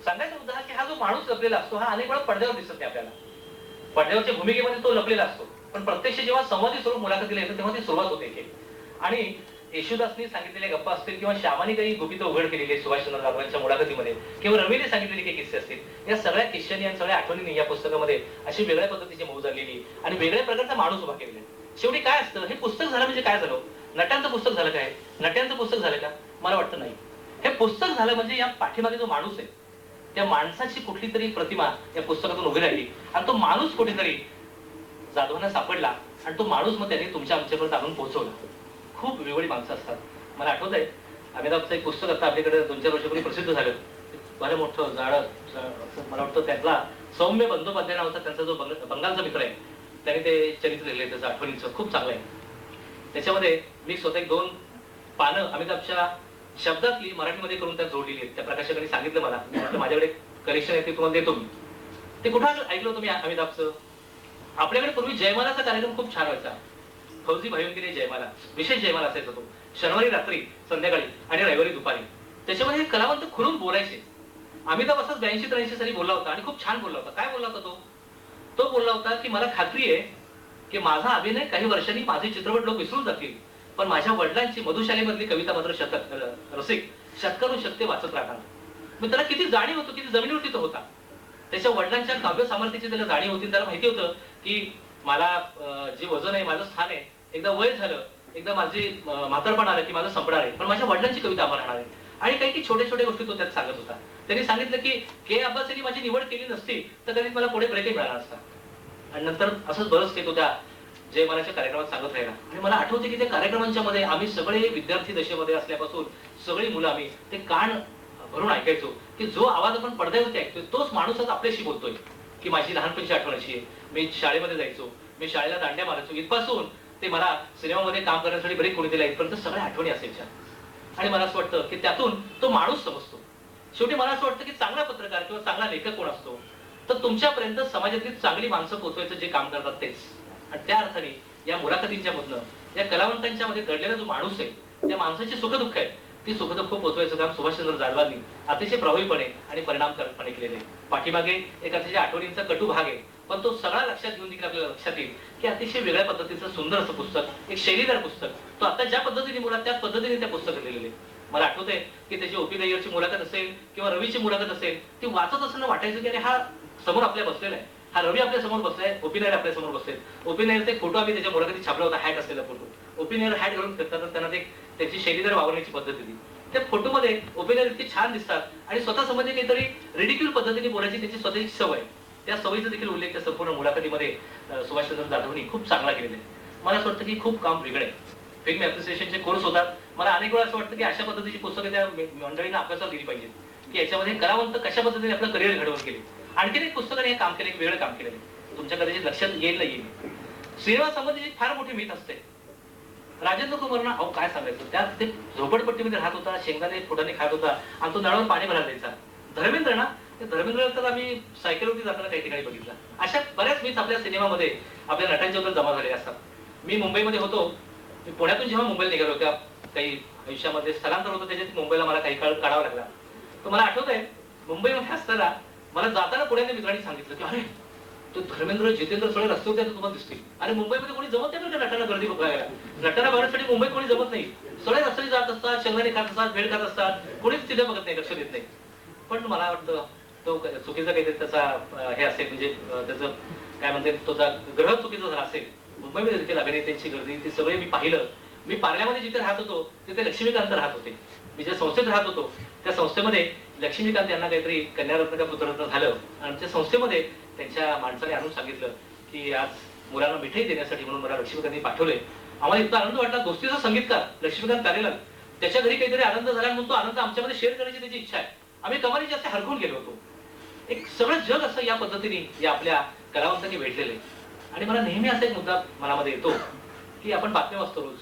S5: सांगायचा मुद्दा की हा जो माणूस लपलेला असतो हा अनेक वेळा पडद्यावर दिसत नाही आपल्याला, पडद्यावरच्या भूमिकेमध्ये तो लपलेला असतो, पण प्रत्यक्ष जेव्हा संवादी स्वरूप मुलाखतीला येतं तेव्हा ती सुरुवात होते. आणि येशुदासनी सांगितलेल्या गप्पा असतील किंवा श्यामाने काही गुपितं उघड केलेली आहे सुभाषचंद्र जाधवांच्या मुलाखतीमध्ये किंवा रवीने सांगितलेले काही किस्से असतील, या सगळ्या किस्स्यांनी आणि सगळ्या आठवणींनी या पुस्तकामध्ये अशी वेगळ्या पद्धतीची मऊ झालेली आणि वेगळ्या प्रकारचा माणूस उभा केलेला आहे. शेवटी काय असतं, हे पुस्तक झालं म्हणजे काय झालं? नटांचं पुस्तक झालं काय? नट्यांचं पुस्तक झालं का? मला वाटतं नाही. हे पुस्तक झालं म्हणजे या पाठीमागे जो माणूस आहे त्या माणसाची कुठली तरी प्रतिमा या पुस्तकातून उभी राहिली आणि तो माणूस कुठेतरी जाधवांना सापडला आणि तो माणूस मग त्यांनी तुमच्या आमच्यापर्यंत आणून पोहोचवला. खूप वेगळी माणसं असतात. मला आठवत आहे अमिताभचं एक पुस्तक आता आपल्याकडे 2-4 वर्षापूर्वी प्रसिद्ध झालं, बरं मोठं जाडं, मला वाटतं त्यातला सौम्य बंदोपाध्याय नावाचा त्यांचा जो बंगालचा मित्र आहे त्याने ते चरित्र लिहिलंय त्याचं आठवणीचं, खूप चांगलं आहे. त्याच्यामध्ये मी स्वतः 1-2 पानं अमिताभच्या शब्दातली मराठीमध्ये करून त्यात जोडलेली आहेत. त्या प्रकाशकांनी सांगितलं मला, मी म्हटलं माझ्याकडे कलेक्शन आहे ते तुम्हाला देतो मी. ते कुठं ऐकलं तुम्ही अमिताभचं? आपल्याकडे पूर्वी जयमालाचा कार्यक्रम खूप छान व्हायचा. फौजी भाईंगिरी जयमाला, विशेष जयमाला असायचा तो, शनिवारी रात्री संध्याकाळी आणि रविवारी दुपारी. त्याच्यामध्ये हे कलावंत खुलून बोलायचे. अमिताभ असाच 82-83 साली बोलला होता आणि खूप छान बोलला होता. काय बोलला होता तो बोलला होता की मला खात्री आहे की माझा अभिनय काही वर्षांनी माझे चित्रपट लोक विसरून जातील, पण माझ्या वडिलांची मधुशालीमधली कविता मात्र रसिक शतकानुशतके वाचत राहणार. मग त्याला किती जाणीव होती, किती जमिनीवरती तो होता. त्याच्या वडिलांच्या काव्य सामर्थ्याची त्याला जाणीव होती. त्याला माहिती होतं की मला जे वजन आहे, माझं स्थान आहे, एकदा वय झालं, एकदा माझी म्हातारपण आलं की माझं संपणार आहे, पण माझ्या वडिलांची कविता अमर राहणार आहे. आणि काही छोटे छोटे गोष्टी तो त्यात सांगत होता. त्यांनी सांगितलं की के अब्बास यांनी माझी निवड केली नसती तर कधीच मला पुढे ब्रेकही मिळाला असता. आणि नंतर असंच बरंच ते तो त्या जयमालाच्या कार्यक्रमात सांगत राहिला. आणि मला आठवते की त्या कार्यक्रमांच्या मध्ये आम्ही सगळे विद्यार्थी दशेमध्ये असल्यापासून सगळी मुलं आम्ही ते कान भरून ऐकायचो की जो आवाज आपण पडद्यावरती ऐकतोय तोच माणूस आज आपल्याशी बोलतोय. की माझी लहानपणीची आठवण अशी आहे, मी शाळेमध्ये जायचो, मी शाळेला दांड्या मारायचो, इथपासून ते मला सिनेमामध्ये काम करण्यासाठी ब्रेक कोणी दिला इथपर्यंत सगळ्या आठवणी असायच्या. आणि मला असं वाटतं की त्यातून तो माणूस समजतो. शेवटी मला असं वाटतं की चांगला पत्रकार किंवा चांगला लेखक कोण असतो तर तुमच्यापर्यंत समाजातली चांगली माणसं पोहोचवायचं जे काम करतात तेच. आणि त्या अर्थाने या मुलाखतींच्या मधनं या कलावंतांच्या मध्ये घडलेला जो माणूस आहे, त्या माणसाची सुखदुःख आहे, ती सुखदुःख पोहोचवायचं काम सुभाषचंद्र जाधवांनी अतिशय प्रभावीपणे आणि परिणामकारकपणे केलेले आहे. पाठीमागे एक अतिशय आठवणींचा कटू भाग आहे, पण तो सगळा लक्षात घेऊन देखील आपल्याला लक्षात येईल की अतिशय वेगळ्या पद्धतीचं सुंदर असं पुस्तक, एक शैलीदार पुस्तक. तो आता ज्या पद्धतीने मुला त्याच पद्धतीने त्या पुस्तकात लिहिलेले आहे. मला आठवतंय की त्याची ओपी नय्यरची मुलाखत असेल किंवा रवीची मुलाखत असेल, ती वाचत असताना वाटायचं की अरे हा समोर आपल्या बसलेला आहे, हा रवी आपल्या समोर बसलाय, ओपी नायर आपल्या समोर बसले. ओपी नायरचा एक फोटो आम्ही त्याच्या मुलाखतीत छापला होता, हॅट असलेला फोटो. ओपी नायर हॅट घालून फिरतात, त्यांना ते त्याची शैलीदार वागण्याची पद्धत होती. त्या फोटोमध्ये ओपी नायर इतके छान दिसतात आणि स्वतः समजले काहीतरी रिडिक्युल पद्धतीने बोलायची त्याची स्वतःची सवय, त्या सवयीचा देखील उल्लेख त्या संपूर्ण मुलाखतीमध्ये सुभाषचंद्र जाधवनी खूप चांगला केलेला आहे. मला असं वाटतं की खूप काम वेगळं आहे. फिल्म ऍप्रिसिएशनचे कोर्स होतात. मला अनेक वेळा असं वाटतं की अशा पद्धतीची पुस्तकं त्या मंडळींना अभ्यासाला दिली पाहिजेत की याच्यामध्ये कलावंत कशा पद्धतीने आपलं करिअर घडवून केले. आणखीन एक पुस्तकाने हे काम केलं, एक वेगळं काम केलेलं आहे. तुमच्या कदाचित लक्षात येईल. सिनेमा संबंधीची फार मोठी मीठ असते. राजेंद्र कुमारना अहो काय सांगायचं, त्यात ते झोपडपट्टीमध्ये राहत होता, शेंगदाणे फुटाने खात होता आणि तो नळावर पाणी भरायला द्यायचा. धर्मेंद्र ना, धर्मेंद्र तर आम्ही सायकलवरती जाताना काही ठिकाणी बघितला. अशा बऱ्याच मीच आपल्या सिनेमामध्ये आपल्या नटांच्या बद्दल जमा झालेल्या असतात. मी मुंबईमध्ये होतो, मी पुण्यातून जेव्हा मुंबईला निघालो होत्या, काही आयुष्यामध्ये स्थलांतर होतं, त्याच्यात मुंबईला मला काही काळ काढावा लागला. तर मला आठवत आहे मुंबईमध्ये असताना मला जाताना पुण्याच्या मित्रांनी सांगितलं की अरे तो धर्मेंद्र जितेंद्र सगळे रस्त्यावर तुम्हाला दिसतील. अरे मुंबईमध्ये कोणी जमत नाही का नटांना गर्दी बघायला, नटांना बघण्यासाठी मुंबईत कोणी जमत नाही, सगळे रस्त्याने जात असतात, शेंगदाणे खात असतात, भेळ खात असतात, कोणीच तिथे बघत नाही, लक्ष देत नाही. पण मला वाटतं तो चुकीचा काहीतरी त्याचा हे असेल, म्हणजे त्याचं काय म्हणते, तो ग्रह चुकीचा झाला असेल. मुंबईमध्ये देखील अभिनेत्यांची गर्दी ती सगळे मी पाहिलं. मी पार्ल्यामध्ये जिथे राहत होतो तिथे लक्ष्मीकांत राहत होते. मी ज्या संस्थेत राहत होतो त्या संस्थेमध्ये लक्ष्मीकांत यांना काहीतरी कन्यारत्न का पुत्ररत्न झालं आणि त्या संस्थेमध्ये त्यांच्या माणसाने आणून सांगितलं की आज मुलांना मिठाई देण्यासाठी म्हणून मला लक्ष्मीकांतनी पाठवलंय. आम्हाला इतका आनंद वाटला. दोस्तीचा संगीतकार लक्ष्मीकांत कार्यालय, त्याच्या घरी काहीतरी आनंद झाला म्हणून तो आनंद आमच्यामध्ये शेअर करण्याची त्याची इच्छा आहे. आम्ही कमालीचे असे हरकून गेलो होतो. एक सगळं जग असं या पद्धतीने या आपल्या कलावंतांनी भेटलेलं आहे. आणि मला नेहमी असा एक मुद्दा मनामध्ये येतो की आपण बातम्या वाचतो रोज,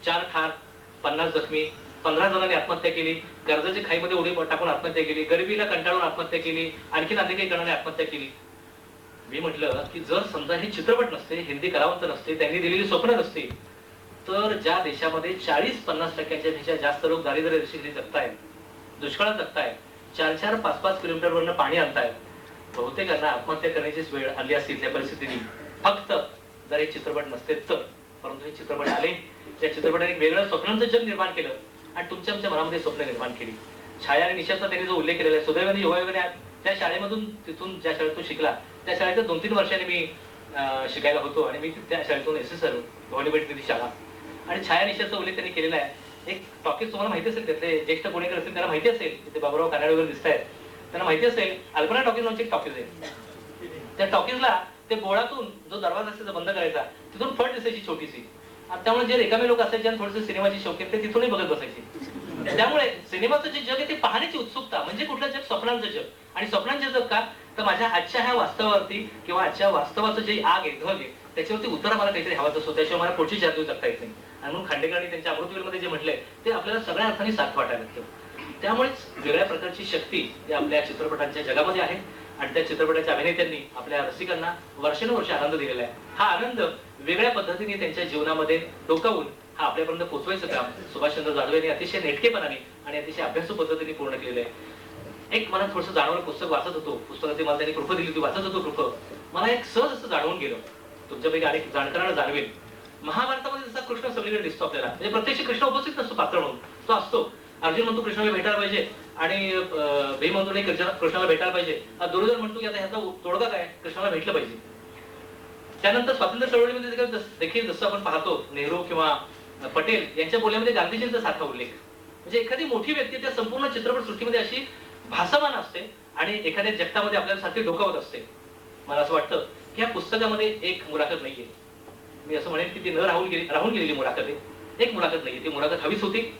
S5: 4 ठार, 50 जखमी, 15 जणांनी आत्महत्या केली, कर्जाच्या खाईमध्ये उडी टाकून आत्महत्या केली, गरिबीला कंटाळून आत्महत्या केली, आणखीन अनेक काही जणांनी आत्महत्या केली. मी म्हटलं की जर समजा हे चित्रपट नसते, हिंदी कलावंत नसते, त्यांनी दिलेली स्वप्न नसते, तर ज्या देशामध्ये 40-50% पेक्षा जास्त लोक दारिद्र्य रेषेखाली जगतायत, दुष्काळात जगतायत, 4-4, 5-5 किलोमीटरवरनं पाणी आणतायत, बहुतेकांना आत्महत्या करण्याचीच वेळ आली असती त्या परिस्थितीने, फक्त जर हे चित्रपट नसते तर. परंतु हे चित्रपट आले, त्या चित्रपटाने एक वेगळं स्वप्नांचं जग निर्माण केलं आणि तुमच्या आमच्या मनामध्ये स्वप्न निर्माण केली. छाया आणि निशाचा त्यांनी जो उल्लेख केलेला आहे, सुदैवाने योगायोगाने त्या शाळेमधून, तिथून ज्या शाळेत तो शिकला त्या शाळेत 2-3 वर्षांनी मी शिकायला होतो आणि मी त्या शाळेतून SSR गव्हर्नमेंट तिथे शाळा. आणि छाया निशाचा उल्लेख त्यांनी केलेला आहे. एक टॉकीज तुम्हाला माहिती असेल, त्यातले ज्येष्ठ पुणेकर असतील त्यांना माहिती असेल, तिथे बाबूराव कानाडे वगैरे दिसत आहेत, त्यांना माहिती असेल, अल्पना टॉकीज नावाची एक टॉकीज आहे. त्या टॉकीजला ते बोळातून जो दरवाजा असायचा बंद करायचा, तिथून फट दिसायची छोटीशी. आणि त्यामुळे जे रिकामे लोक असायचे आणि थोडेसे सिनेमाची शौकीन ते तिथूनही बघत बसायचे. त्यामुळे सिनेमाचं जे जग आहे ते पाहण्याची उत्सुकता, म्हणजे कुठलं जग, स्वप्नांचं जग. आणि स्वप्नांचं जग का, तर माझ्या आजच्या ह्या वास्तवावरती किंवा आजच्या वास्तवाचं जे आग आहे, धग आहे, त्याच्यावरती उतारा मला काहीतरी हवाच असतो, त्याशिवाय मला पुढची 4 दिवस जगता येत नाही. आणि म्हणून खांडेकरांनी त्यांच्या अमृतवीरमध्ये जे म्हटलंय ते आपल्याला सगळ्या अर्थाने सार्थ वाटायला लागतं. त्यामुळेच वेगळ्या प्रकारची शक्ती ही आपल्या चित्रपटांच्या जगामध्ये आहे आणि त्या चित्रपटाच्या अभिनेत्यांनी आपल्या रसिकांना वर्षानुवर्ष आनंद दिलेला आहे. हा आनंद वेगळ्या पद्धतीने त्यांच्या जीवनामध्ये डोकावून हा आपल्यापर्यंत पोहोचवायचं काम सुभाषचंद्र जाधव यांनी अतिशय नेटकेपणाने आणि अतिशय अभ्यासू पद्धतीने पूर्ण केलेलं आहे. एक मला थोडंसं जाणवलं, पुस्तक वाचत होतो, पुस्तकाची मला त्यांनी कृपा दिली होती, वाचत होतो कृपा, मला एक सहज असं जाणवून गेलं, तुमच्यापैकी अनेक जाणकारांना जाणवेल. महाभारतामध्ये जसा कृष्ण सगळीकडे दिसतो आपल्याला, म्हणजे प्रत्यक्ष कृष्ण उपस्थित नसतो पात्र म्हणून, तो असतो. अर्जुन म्हणतो कृष्णाला भेटायला पाहिजे आणि भीम म्हणतो नाही कृष्णाला भेटायला पाहिजे, दुर्योधन म्हणतो की आता ह्याचा तोडगा काय, कृष्णाला भेटलं पाहिजे. त्यानंतर स्वातंत्र्य चळवळीमध्ये देखील जसं आपण पाहतो नेहरू किंवा पटेल यांच्या बोलण्यामध्ये गांधीजींचा सारखा उल्लेख, म्हणजे एखादी मोठी व्यक्ती त्या संपूर्ण चित्रपट सृष्टीमध्ये अशी भासमान असते आणि एखाद्या जगतामध्ये आपल्याला सारखी डोकावत असते. मला असं वाटतं की या पुस्तकामध्ये एक मुलाखत नाहीये, मी असं म्हणेन की ती न राहून गेलेली मुलाखत आहे. एक मुलाखत नाहीये, ती मुलाखत हवीच होती.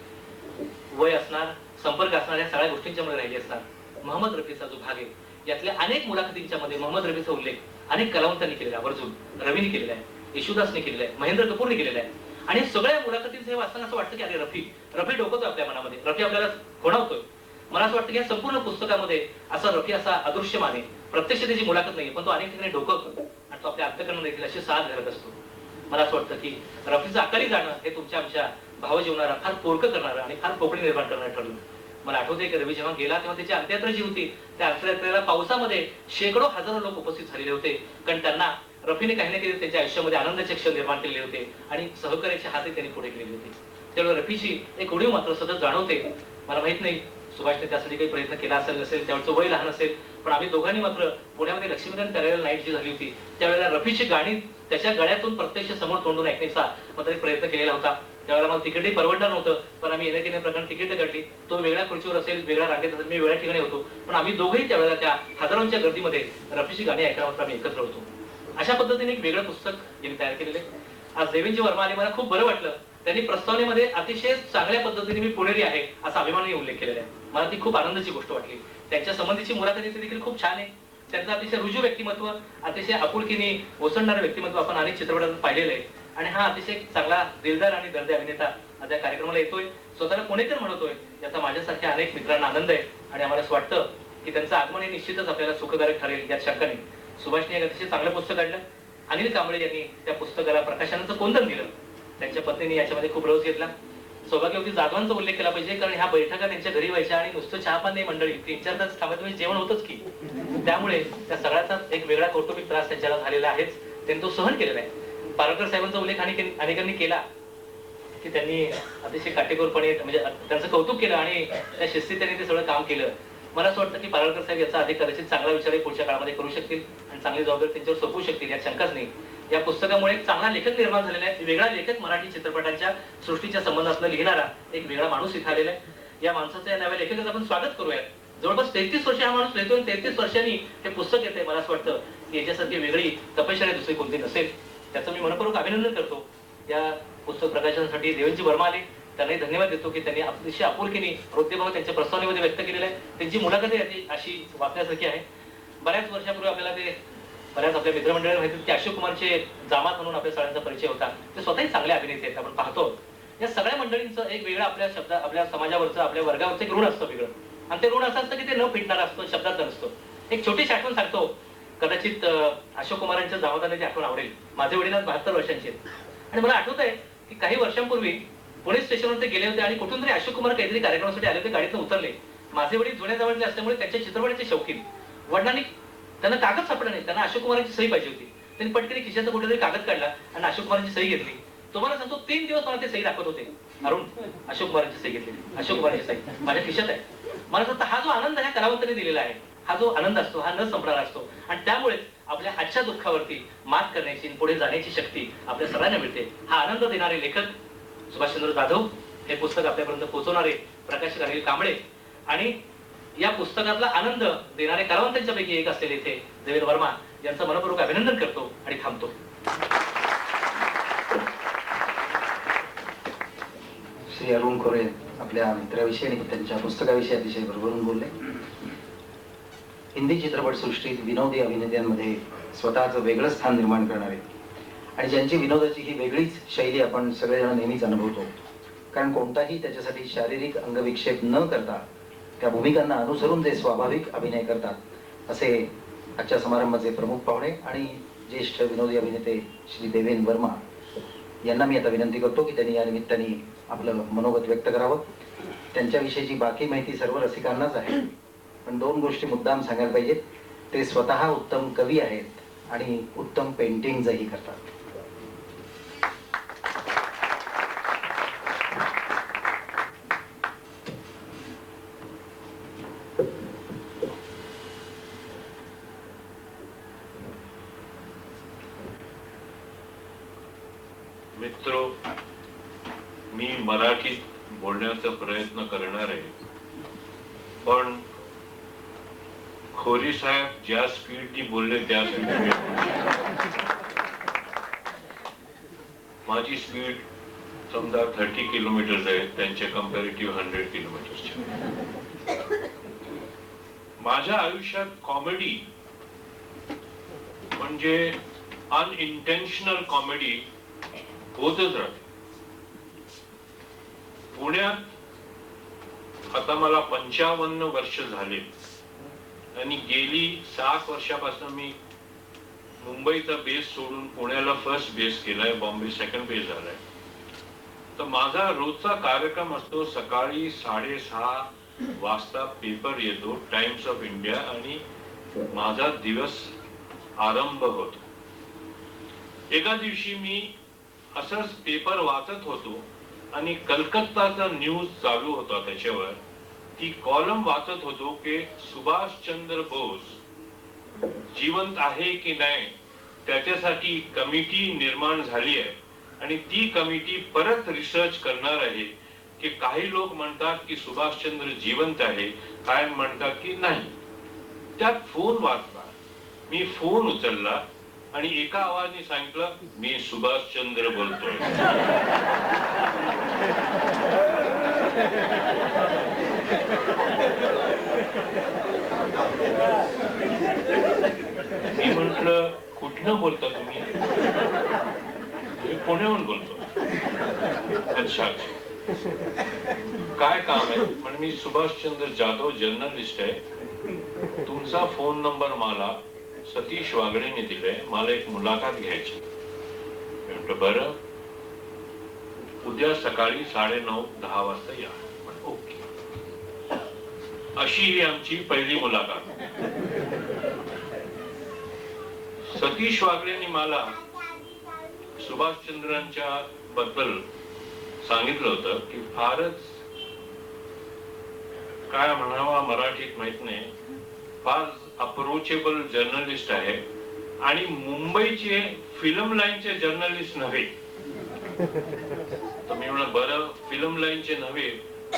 S5: वय असणार, संपर्क असणार, या सगळ्या गोष्टींच्या मध्ये राहिली असणार. मोहम्मद रफीचा जो भाग आहे यातल्या अनेक मुलाखतींच्या मध्ये मोहम्मद रफीचा उल्लेख अनेक कलावंतांनी केलेला आहे, वर्जून रवीने केलेला आहे, येशुदासने केलेला आहे, महेंद्र कपूरने केलेला आहे. आणि सगळ्या मुलाखतींचं हे वाचताना असं वाटतं की अरे रफी डोकवतोय आपल्या मनामध्ये, रफी आपल्याला खुणावतोय. मला असं वाटतं की या संपूर्ण पुस्तकामध्ये असा रफी असा अदृश्यमान आहे, प्रत्यक्ष त्याची मुलाखत नाहीये पण तो अनेक ठिकाणी डोकवतो आणि तो आपल्या अंतःकरणात देखील अशी साथ घालत असतो. मला असं वाटतं की रफीचं आकारी जाणं हे तुमच्या आमच्या भावजीवनाला फार पोरकं करणारं आणि फार पोकळी निर्माण करणारं ठरलं. मला आठवतंय की रवी जेव्हा गेला तेव्हा त्याची अंत्ययात्रा जी होती त्या अंत्ययात्रेला पावसामध्ये शेकडो हजारो लोक उपस्थित झालेले होते, कारण त्यांना रफीने काही ना काही त्यांच्या आयुष्यामध्ये आनंदाचे क्षण निर्माण केलेले होते आणि सहकार्याचे हातही त्यांनी पुढे केलेले होते. त्यामुळे रफीची एक उणीव मात्र सतत जाणवते. मला माहित नाही सुभाषने त्यासाठी काही प्रयत्न केला असेल नसेल, त्यावेळचं वय लहान असेल, पण आम्ही दोघांनी मात्र पुण्यामध्ये लक्ष्मीकांत पॅरेल नाईट जी झाली होती त्यावेळेला रफीची गाणी त्याच्या गळ्यातून प्रत्यक्ष समोर तोंडून ऐकण्याचा मात्र एक प्रयत्न केलेला होता. त्यावेळेला मला तिकीटही परवडणार नव्हतं, पण आम्ही येण्या प्रकारे तिकीट काढली. तो वेगळ्या खुर्चीवर असेल, वेगळ्या रांगेत असेल, मी वेगळ्या ठिकाणी होतो, पण आम्ही दोघंही त्यावेळेला त्या हजारोंच्या गर्दीमध्ये रफीची गाणी ऐकायला मात्र आम्ही एकत्र होतो. अशा पद्धतीने एक वेगळं पुस्तक यांनी तयार केलेले. आज देवेंजी वर्मा आले, मला खूप बरं वाटलं. त्यांनी प्रस्तावनेमध्ये अतिशय चांगल्या पद्धतीने मी पुणेरी आहे असा अभिमानाने उल्लेख केलेला आहे. मला ती खूप आनंदाची गोष्ट वाटली. त्यांच्या संबंधीची मुलाखतीचे देखील खूप छान आहे. त्यांचं अतिशय रुजू व्यक्तिमत्व, अतिशय आपुलकीने ओसंडणारं व्यक्तिमत्व आपण अनेक चित्रपटात पाहिलेलं आहे आणि हा अतिशय चांगला दिलदार आणि दर्दी अभिनेता त्या कार्यक्रमाला येतोय, स्वतःला पुणेकर म्हणतोय, याचा माझ्यासारख्या अनेक मित्रांना आनंद आहे आणि आम्हाला असं वाटतं की त्यांचं आगमन हे निश्चितच आपल्याला सुखकारक ठरेल यात शंका नाही. सुभाषने एक अतिशय चांगलं पुस्तक काढलं. अनिल कांबळे यांनी त्या पुस्तकाला प्रकाशनाचं कोंदण दिलं. त्यांच्या पत्नीने याच्यामध्ये खूप रस घेतला. सौभाग्यवती जाधवांचा उल्लेख केला पाहिजे, कारण ह्या बैठका त्यांच्या घरी व्हायच्या आणि नुसतं चहापान नाही मंडळी, 3-4 तास थांबत म्हणजे जेवण होतच की. त्यामुळे त्या सगळ्याचा एक वेगळा कौटुंबिक त्रास त्यांच्याला झालेला आहेच, त्यांनी तो सहन केलेला आहे. पारकर साहेबांचा उल्लेख अनेकांनी केला की त्यांनी अतिशय काटेकोरपणे म्हणजे त्यांचं कौतुक केलं आणि त्या शिस्तीत त्यांनी ते सगळं काम केलं. मला असं वाटतं की पारकर साहेब याचा अधिक कदाचित चांगला विचारही पुढच्या काळामध्ये करू शकतील आणि चांगली जबाबदारी त्यांच्यावर सोपवू शकतील यात शंकाच नाही. या पुस्तकामुळे एक चांगला लेखक निर्माण झालेला आहे. वेगळा लेखक, मराठी चित्रपटांच्या सृष्टीच्या संबंधातलं लिहिणारा एक वेगळा माणूस इथं आलेला आहे. या माणसाचं या नव्या लेखकाचं आपण स्वागत करूयात. जवळपास 33 वर्ष हा माणूस लिहितो आणि 33 वर्षांनी हे पुस्तक येते. मला असं वाटतं की याच्यासारखी वेगळी तपश्चर्या दुसरी कोणती नसेल. त्याचं मी मनपूर्वक अभिनंदन करतो. या पुस्तक प्रकाशनासाठी देवेंजी वर्मा आले, त्यांनाही धन्यवाद देतो की त्यांनी अतिशय आपुलकीने हृदयभाव त्यांच्या प्रस्तावनेमध्ये व्यक्त केलेला आहे. त्यांची मुलाखत अशी वाचण्यासारखी आहे. बऱ्याच वर्षापूर्वी आपल्याला ते बऱ्याच आपल्या मित्रमंडळाला माहिती की अशोक कुमारचे जामात म्हणून आपल्या सगळ्यांचा परिचय होता. ते स्वतःही चांगले अभिनेते आहेत, आपण पाहतो. या सगळ्या मंडळींचं एक वेगळं आपल्या समाजावरचं, आपल्या वर्गावरचं एक ऋण असतं वेगळं, आणि ते ऋण असं असतं की ते न फिटणारं असतं, शब्दात नसतं. एक छोटीशी आठवण सांगतो, कदाचित अशोक कुमारांच्या जामाताने ती आठवण आवडेल. माझे वडील आज 72 वर्षांचे आहेत आणि मला आठवत आहे की काही वर्षांपूर्वी पुणे स्टेशनवर ते गेले होते आणि कुठून तरी अशोक कुमार काहीतरी कार्यक्रमासाठी आले होते, गाडीतून उतरले. माझे वडील जुन्या जवळचे असल्यामुळे त्यांच्या चित्रपटाचे शौकीन. वडिलांनी त्यांना कागद सापडला नाही, त्यांना अशोक कुमारांची सही पाहिजे होती. त्यांनी पटकन खिशाचा कुठेतरी कागद काढला आणि अशोक कुमारांची सही घेतली. तुम्हाला सांगतो 3 दिवस मला ते सही दाखवत होते. अरुण, अशोक कुमारांची सही घेतली, अशोक कुमारांची सही माझ्या खिशात आहे. मला सांगतो हा जो आनंद ह्या कलावंतांनी दिलेला आहे, हा जो आनंद असतो हा न संपणारा असतो आणि त्यामुळेच आपल्या आजच्या दुःखावरती मात करण्याची, पुढे जाण्याची शक्ती आपल्या सगळ्यांना मिळते. हा आनंद देणारे लेखक सुभाषचंद्र जाधव, हे पुस्तक आपल्यापर्यंत पोहोचवणारे प्रकाशक अनिल कांबळे आणि या पुस्तकातला आनंद देणारे कलावंतांच्या पैकी एक असलेले इथे देवेंद्र वर्मा यांचं मनपूर्वक अभिनंदन करतो आणि थांबतो.
S1: श्री अरुण खोरे आपल्या मित्राविषयी आणि त्यांच्या पुस्तकाविषयी अतिशय भरभरून बोलले. हिंदी चित्रपट सृष्टीत विनोदी अभिनेत्यांमध्ये स्वतःचं वेगळं स्थान निर्माण करणारे आणि ज्यांची विनोदाची ही वेगळीच शैली आपण सगळेजण नेहमीच अनुभवतो. कारण कोणताही त्याच्यासाठी शारीरिक अंगविक्षेप न करता त्या भूमिकांना अनुसरून जे स्वाभाविक अभिनय करतात असे आजच्या समारंभाचे प्रमुख पाहुणे आणि ज्येष्ठ विनोदी अभिनेते श्री देवेन वर्मा यांना मी आता विनंती करतो की त्यांनी या निमित्ताने आपलं मनोगत व्यक्त करावं. त्यांच्याविषयीची बाकी माहिती सर्व रसिकांनाच आहे, पण 2 गोष्टी मुद्दाम सांगायला पाहिजेत. ते स्वतः उत्तम कवी आहेत आणि उत्तम पेंटिंगही करतात.
S6: मित्रो, मी मराठीत बोलण्याचा प्रयत्न करणार आहे, पण खोरी साहेब ज्या स्पीडनी बोलले त्या स्पीडने माझी स्पीड समजा 30 किलोमीटर आहे, त्यांच्या कम्पॅरेटिव्ह 100 किलोमीटरच्या. माझ्या आयुष्यात कॉमेडी म्हणजे अनइंटेन्शनल कॉमेडी होतच राहते. पुण्यात आता मला 55 वर्ष झाले आणि गेली 7 वर्षापासून मी मुंबईचा बेस सोडून पुण्याला फर्स्ट बेस केलाय, बॉम्बे सेकंड बेस झालाय. तर माझा रोजचा कार्यक्रम असतो सकाळी 6:30 वाजता पेपर येतो टाइम्स ऑफ इंडिया आणि माझा दिवस आरंभ होतो. एका दिवशी मी असंच पेपर वाचत होतो आणि कलकत्ताचा न्यूज चालू होता, त्याच्यावर ती कॉलम वाचत होतो की सुभाषचंद्र बोस जिवंत आहे की नाही त्याच्यासाठी कमिटी निर्माण झाली आहे आणि ती कमिटी परत रिसर्च करणार आहे की काही लोक म्हणतात की सुभाषचंद्र जिवंत आहे, काय म्हणतात की नाही. त्यात फोन वाजला, मी फोन उचलला आणि एका आवाजाने सांगितलं, मी सुभाषचंद्र बोलतोय. मी म्हंटल कुठनं बोलता तुम्ही? मी पुण्याहून बोलतो. अच्छा, काय काम आहे? म्हणजे मी सुभाषचंद्र जाधव जर्नलिस्ट आहे. तुमचा फोन नंबर मला सतीश वागडेने दिलाय, मला एक मुलाखत घ्यायची. म्हटलं बरं, उद्या सकाळी 9:30-10 वाजता या. ओके. अशी ही आमची पहिली मुलाखत. सतीश वागडेने मला सुभाषचंद्रांच्या बद्दल सांगितलं होतं की फारच काय म्हणावा मराठीत माहित नाही, फार अप्रोचेबल जर्नलिस्ट आहे आणि मुंबईचे फिल्म लाईनचे जर्नलिस्ट नव्हे. तर मी म्हणलं बरं, फिल्म लाईनचे नव्हे,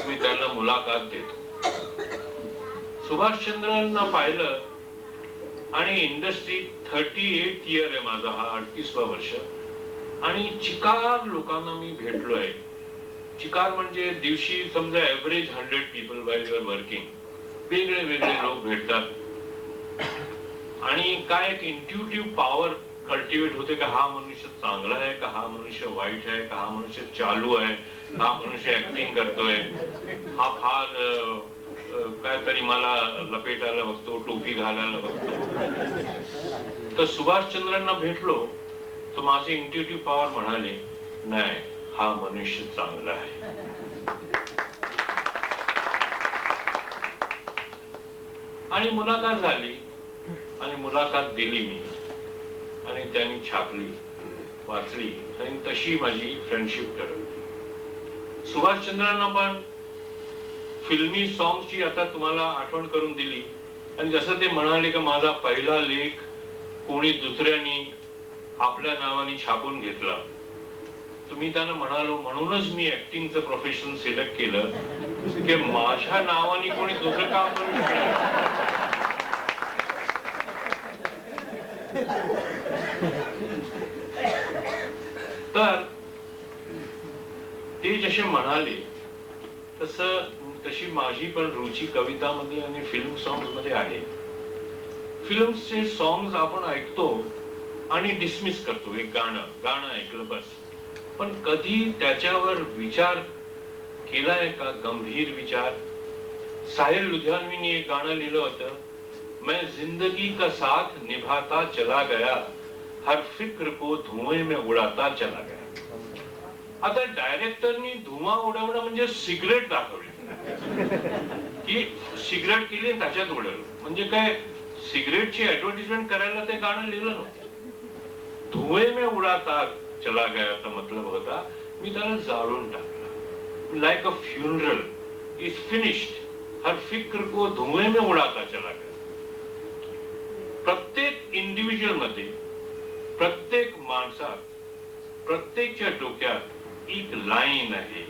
S6: मी त्याला मुलाखत देतो. सुभाषचंद्रांना पाहिलं आणि इंडस्ट्री 38 इयर आहे माझा, हा 38वा वर्ष. आणि चिकार लोकांना मी भेटलोय. चिकार म्हणजे दिवशी समजा average 100 people while you are working, वेगळे वेगळे लोक भेटतात आणि काय एक इंट्युटिव्ह पॉवर कल्टिवेट होते का हा मनुष्य चांगला आहे का हा मनुष्य वाईट आहे का हा मनुष्य चालू आहे, हा मनुष्य ऍक्टिंग करतोय, हा फार काहीतरी मला लपेटायला बघतो, टोपी घालायला बघतो. तर सुभाषचंद्रांना भेटलो तर माझे इंट्युटिव्ह पॉवर म्हणाले नाही, हा मनुष्य चांगला आहे. आणि मुलाखत झाली आणि मुलाखत दिली मी आणि त्यांनी छापली, वाचली आणि तशी माझी फ्रेंडशिप ठरवली. सुभाषचंद्रांना पण फिल्मी सॉंग्सची आता तुम्हाला आठवण करून दिली आणि जसं ते म्हणाले की माझा पहिला लेख कोणी दुसऱ्यांनी आपल्या नावाने छापून घेतला, तुम्ही त्यांना म्हणालो म्हणूनच मी ऍक्टिंगचं प्रोफेशन सिलेक्ट केलं की माझ्या नावाने कोणी दुसरं काम करू शकणार. तर ते जसे म्हणाले तशी माझी पण रुची कवितामध्ये आणि फिल्म सॉंग्स मध्ये आहे. फिल्मचे सॉंग्स आपण ऐकतो आणि डिसमिस करतो. एक गाणं ऐकलं बस. पण कधी त्याच्यावर विचार केलाय का, गंभीर विचार? साहिल लुधियानवीने एक गाणं लिहिलं होतं, मैं जिंदगी का साथ निभाता चला गया, हर फिक्र को धुएं में उडाता चला गया. आता डायरेक्टरनी धुवा उडवणं म्हणजे सिगरेट दाखवली की सिगरेट केली आणि त्याच्यात उडवलं. म्हणजे काय, सिगरेटची ऍडव्हर्टिजमेंट करायला ते गाणं लिहिलं नव्हतं. धुएं में उडाता चला गयाचा मतलब होता मी त्याला जाळून टाकलं. Like a funeral is finished, हर फिक्र को धुएं में उडाता चला गया. प्रत्येक इंडिव्हिज्युअल मध्ये, प्रत्येक माणसात, प्रत्येकच्या डोक्यात एक लाईन आहे.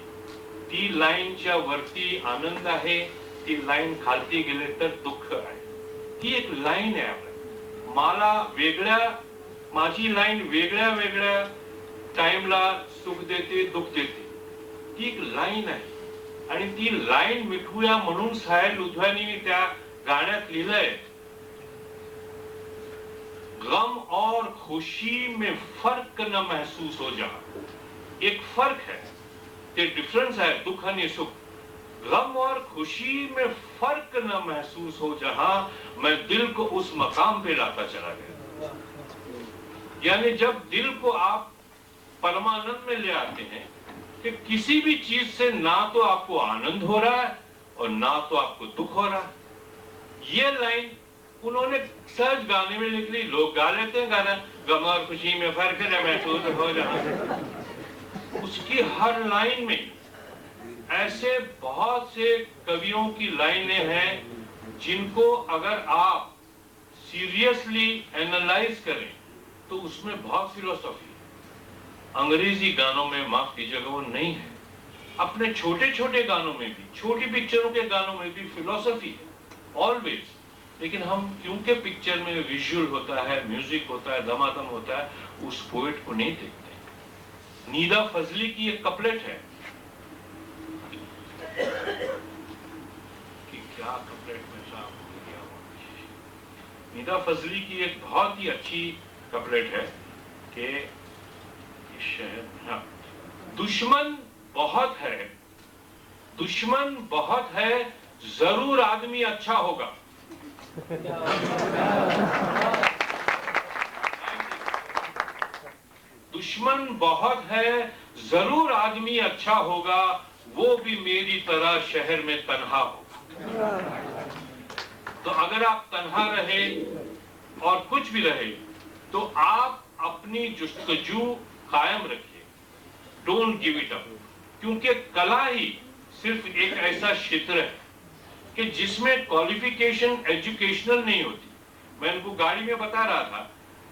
S6: ती लाईनच्या वरती आनंद आहे, ती लाईन खालती गेले तर दुःख आहे. ती एक लाईन आहे आपल्या. माझी लाईन वेगळ्या वेगळ्या टाइमला सुख देते, दुःख देते. ती एक लाईन आहे आणि ती लाईन मिटवूया म्हणून साहिल लुधियानी त्या गाण्यात लिहिलंय, गम और खुशी में फर्क न महसूस हो जा. एक फर्क है, ते डिफरेंस है दुख आणि सुख. गम और खुशी में फर्क न महसूस हो जहां, मैं दिल को उस मकाम पे लाता चला गया. यानी जब दिल को आप परमानंद में ले आते हैं कि किसी भी चीज से ना तो आपको आनंद हो रहा है और ना तो आपको दुख हो रहा है. ये लाइन उन्होंने सहज गाने में लिख ली. लोग गा लेते हैं गाना, गम और खुशी में फर्क न महसूस हो जहां. उसकी हर लाइन में ऐसे बहुत से कवियों की लाइनें हैं जिनको अगर आप सीरियसली एनालाइज करें तो उसमें बहुत फिलोसॉफी है. अंग्रेजी गानों में, माफ कीजिएगा, वो नहीं है. अपने छोटे छोटे गानों में भी, छोटी पिक्चरों के गानों में भी फिलोसॉफी है ऑलवेज. लेकिन हम क्योंकि पिक्चर में विजुअल होता है, म्यूजिक होता है, धमाधम होता है, उस पोएट को नहीं देखते. नीदा फजली की एक कपलेट है कि क्या कपलेट में साहब किया. नीदा फजली की एक बहुत ही अच्छी कपलेट है कि शहर, दुश्मन बहुत है, दुश्मन बहुत है, जरूर आदमी अच्छा होगा. दुश्मन बहुत है, जरूर आदमी अच्छा होगा, वो भी मेरी तरह शहर में तन्हा होगा. तो अगर आप तन्हा रहे और कुछ भी रहे तो आप अपनी जुस्तजू कायम रखिए. Don't give it up. क्योंकि कला ही सिर्फ एक ऐसा क्षेत्र है कि जिसमें क्वालिफिकेशन एजुकेशनल नहीं होती. मैं उनको गाड़ी में बता रहा था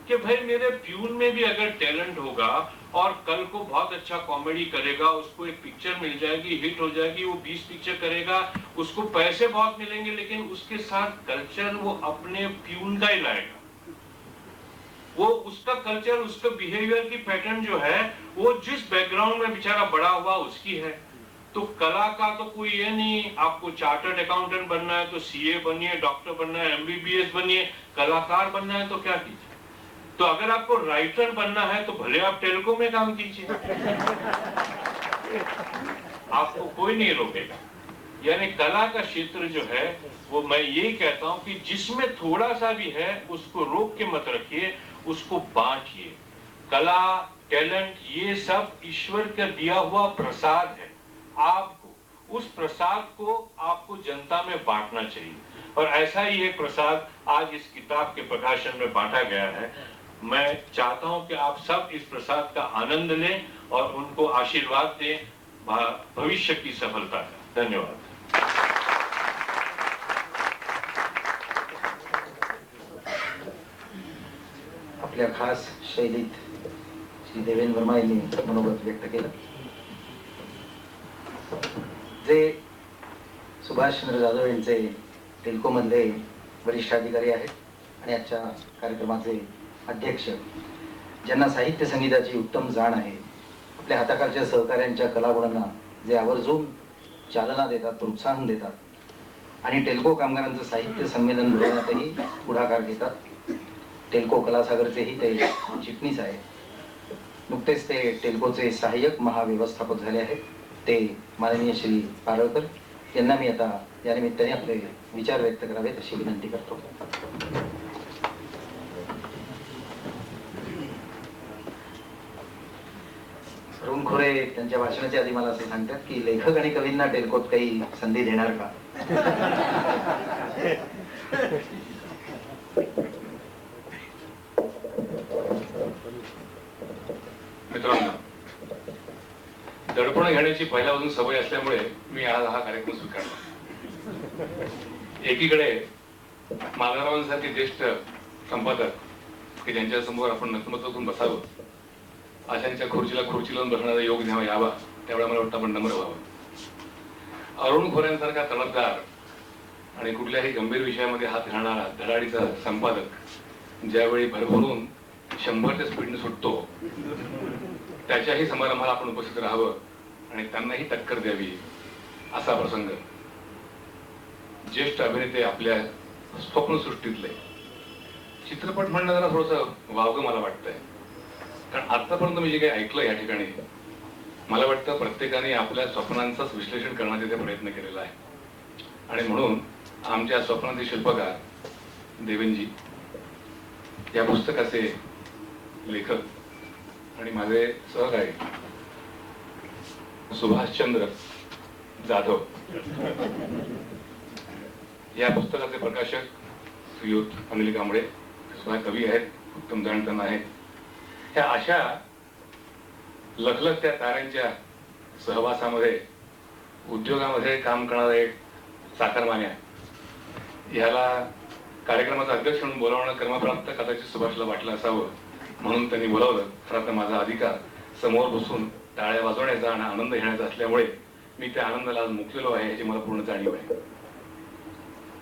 S6: कि भाई मेरे प्यून में भी अगर टैलेंट होगा और कल को बहुत अच्छा कॉमेडी करेगा, उसको एक पिक्चर मिल जाएगी, हिट हो जाएगी, वो 20 पिक्चर करेगा, उसको पैसे बहुत मिलेंगे, लेकिन उसके साथ कल्चर वो अपने प्यून का ही लाएगा. वो उसका कल्चर, उसका बिहेवियर की पैटर्न जो है वो जिस बैकग्राउंड में बेचारा बड़ा हुआ उसकी है. तो कला का तो कोई ये नहीं, आपको चार्टर्ड अकाउंटेंट बनना है तो सीए बनिए, डॉक्टर बनना है एमबीबीएस बनिए, कलाकार बनना है तो क्या कीजिए. तो अगर आपको राइटर बनना है तो भले आप टेलीकॉम में काम कीजिए, आपको कोई नहीं रोकेगा. यानी कला का क्षेत्र जो है वो, मैं यही कहता हूं कि जिसमें थोड़ा सा भी है उसको रोक के मत रखिए, उसको बांटिए. कला, टैलेंट, ये सब ईश्वर का दिया हुआ प्रसाद है. आपको उस प्रसाद को आपको जनता में बांटना चाहिए. और ऐसा ही एक प्रसाद आज इस किताब के प्रकाशन में बांटा गया है. मैं चाहता हूं कि आप सब इस प्रसाद का आनंद लें और उनको आशीर्वाद दें भविष्य की सफलता का. धन्यवाद.
S1: आपल्या खास शैलीत श्री देवेंद्र वर्मा यांनी मनोगत व्यक्त केलं. जे सुभाषचंद्र जाधव यांचे टेल्को मधले वरिष्ठ अधिकारी आहेत आणि आजच्या कार्यक्रमाचे अध्यक्ष, ज्यांना साहित्य संगीताची उत्तम जाण आहे, आपल्या हाताखालच्या सहकाऱ्यांच्या कलागुणांना जे आवर्जून चालना देतात, प्रोत्साहन देतात आणि टेल्को कामगारांचं साहित्य संमेलन भरवण्यातही पुढाकार घेतात, टेल्को कलासागरचेही ते चिटणीस आहे. नुकतेच ते टेल्कोचे सहाय्यक महाव्यवस्थापक झाले आहेत. ते माननीय श्री पारळकर यांना मी आता या निमित्ताने आपले विचार व्यक्त करावेत अशी विनंती करतो. अरुण खोरे त्यांच्या भाषणाच्या आधी मला असं सांगतात की लेखक आणि कवींना टेल्कोत काही संधी देणार का?
S7: मित्रांनो, दडपण घेण्याची पहिल्यापासून सवय असल्यामुळे मी आज हा कार्यक्रम स्वीकारला. एकीकडे माधवरावांसारखे ज्येष्ठ संपादक की ज्यांच्या समोर आपण नतमस्तक होऊन बसावं, अशांच्या खुर्चीला खुर्ची लावून बसण्याचा योग घ्यावा यावा, त्यावेळेला मला वाटतं आपण नम्र व्हावं. अरुण खोऱ्यांसारखा तडफदार आणि कुठल्याही गंभीर विषयामध्ये हात घालणारा धडाडीचा संपादक ज्यावेळी भरभरून 100च्या स्पीडने सुटतो, त्याच्याही समारंभाला आपण उपस्थित राहावं आणि त्यांनाही टक्कर द्यावी असा प्रसंग ज्येष्ठ अभिनेते आपल्या स्वप्नसृष्टीतले. चित्रपट म्हणणं जरा थोडंसं वावगं मला वाटतंय, कारण आतापर्यंत मी जे काही ऐकलं या ठिकाणी, मला वाटतं प्रत्येकाने आपल्या स्वप्नांचंच विश्लेषण करण्याचा इथे प्रयत्न केलेला आहे. आणि म्हणून आमच्या स्वप्नांचे शिल्पकार देवेनजी, या पुस्तकाचे लेखक आणि माझे सहकारी सुभाषचंद्र जाधव, या पुस्तकाचे प्रकाशक श्रीयुत अनिल कांबळे, सुद्धा कवी आहेत, उत्तम जाणतन आहेत. ह्या अशा लखलखत्या ताऱ्यांच्या सहवासामध्ये उद्योगामध्ये काम करणारा एक चाकरमान्या, ह्याला कार्यक्रमाचा अध्यक्ष म्हणून बोलावणं कर्मप्राप्त कदाचित सुभाषला वाटलं असावं, म्हणून त्यांनी बोलावलं. तर आता माझा अधिकार समोर बसून टाळ्या वाजवण्याचा आणि आनंद घेण्याचा असल्यामुळे मी त्या आनंदाला आज मुकलेलो आहे याची मला पूर्ण जाणीव आहे.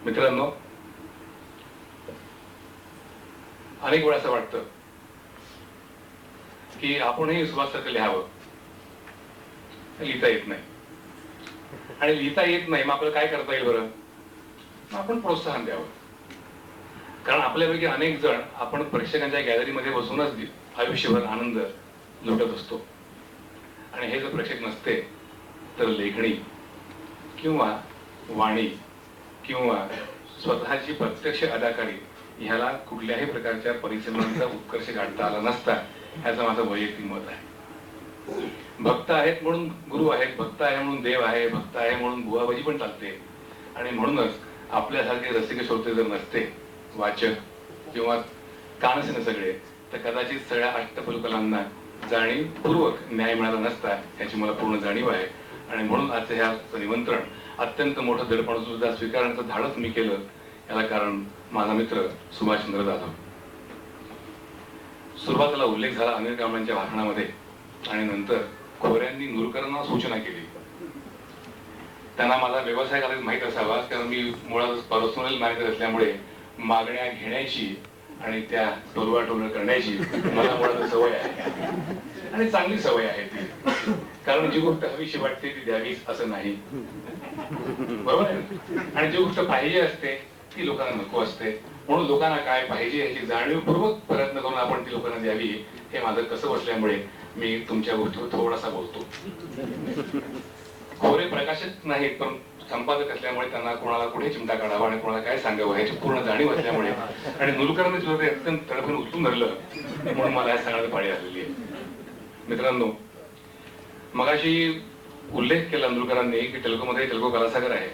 S7: मित्रांनो, अनेक वेळा असं वाटतं की आपणही सुभाषसारखं लिहावं, लिहिता येत नाही. आणि लिहिता येत नाही, मग आपल्याला काय करता येईल बरं? मग आपण प्रोत्साहन द्यावं. कारण आपल्यापैकी अनेक जण आपण प्रेक्षकांच्या गॅलरीमध्ये बसूनच आयुष्यभर आनंद लुटत असतो. आणि हे जर प्रेक्षक नसते तर लेखणी किंवा वाणी किंवा स्वतःची प्रत्यक्ष अदाकारी ह्याला कुठल्याही प्रकारच्या परिश्रमांचा उत्कर्ष गाठता आला नसता, ह्याचं माझं वैयक्तिक मत आहे. भक्त आहेत म्हणून गुरु आहेत, भक्त आहे म्हणून देव आहे, भक्त आहे म्हणून बुवाबाजी पण चालते. आणि म्हणूनच आपल्यासारखे रसिक श्रोते जर नसते, वाचक किंवा कानसिन सगळे, तर कदाचित सगळ्या अष्टपलकलांना जाणीवपूर्वक न्याय मिळाला नसता, याची मला पूर्ण जाणीव आहे. आणि म्हणून आज ह्या निमंत्रण अत्यंत मोठं दडपण सुद्धा स्वीकारण्याचं धाडस मी केलं, याला कारण माझा मित्र सुभाषचंद्र जाधव. सुरुवातीला उल्लेख झाला अनिल कांबळेंच्या भाषणामध्ये, आणि नंतर खोऱ्यांनी नुरकरांना सूचना केली. त्यांना माझा व्यवसाय करायला माहीत असावा, कारण मी मुळात पर्सनल मॅनेजर असल्यामुळे मागण्या घेण्याची आणि त्या टोलवाटोल करण्याची मला मुळात सवय आहे, आणि चांगली सवय आहे ती. कारण जी गोष्ट हवीशी वाटते ती द्यावीच असं नाही, बरोबर आहे. आणि जी गोष्ट पाहिजे असते ती लोकांना नको असते. म्हणून लोकांना काय पाहिजे याची जाणीवपूर्वक प्रयत्न करून आपण ती लोकांना द्यावी, हे माझं कसं बसल्यामुळे मी तुमच्या गोष्टीवर थोडासा बोलतो. खोरे प्रकाशक नाहीत, पण संपादक असल्यामुळे त्यांना कोणाला कुठे चिमटा काढावा आणि कोणाला काय सांगावं ह्याची पूर्ण जाणीव असल्यामुळे, आणि नुरकरांनी सुद्धा ते अत्यंत तडफून उचलून धरलं, म्हणून मला हे सांगण्याची पाळी आलेली आहे. मित्रांनो, मगाशी उल्लेख केला नुरकरांनी की तेलुगूमध्ये तेलुगू कलासागर आहे.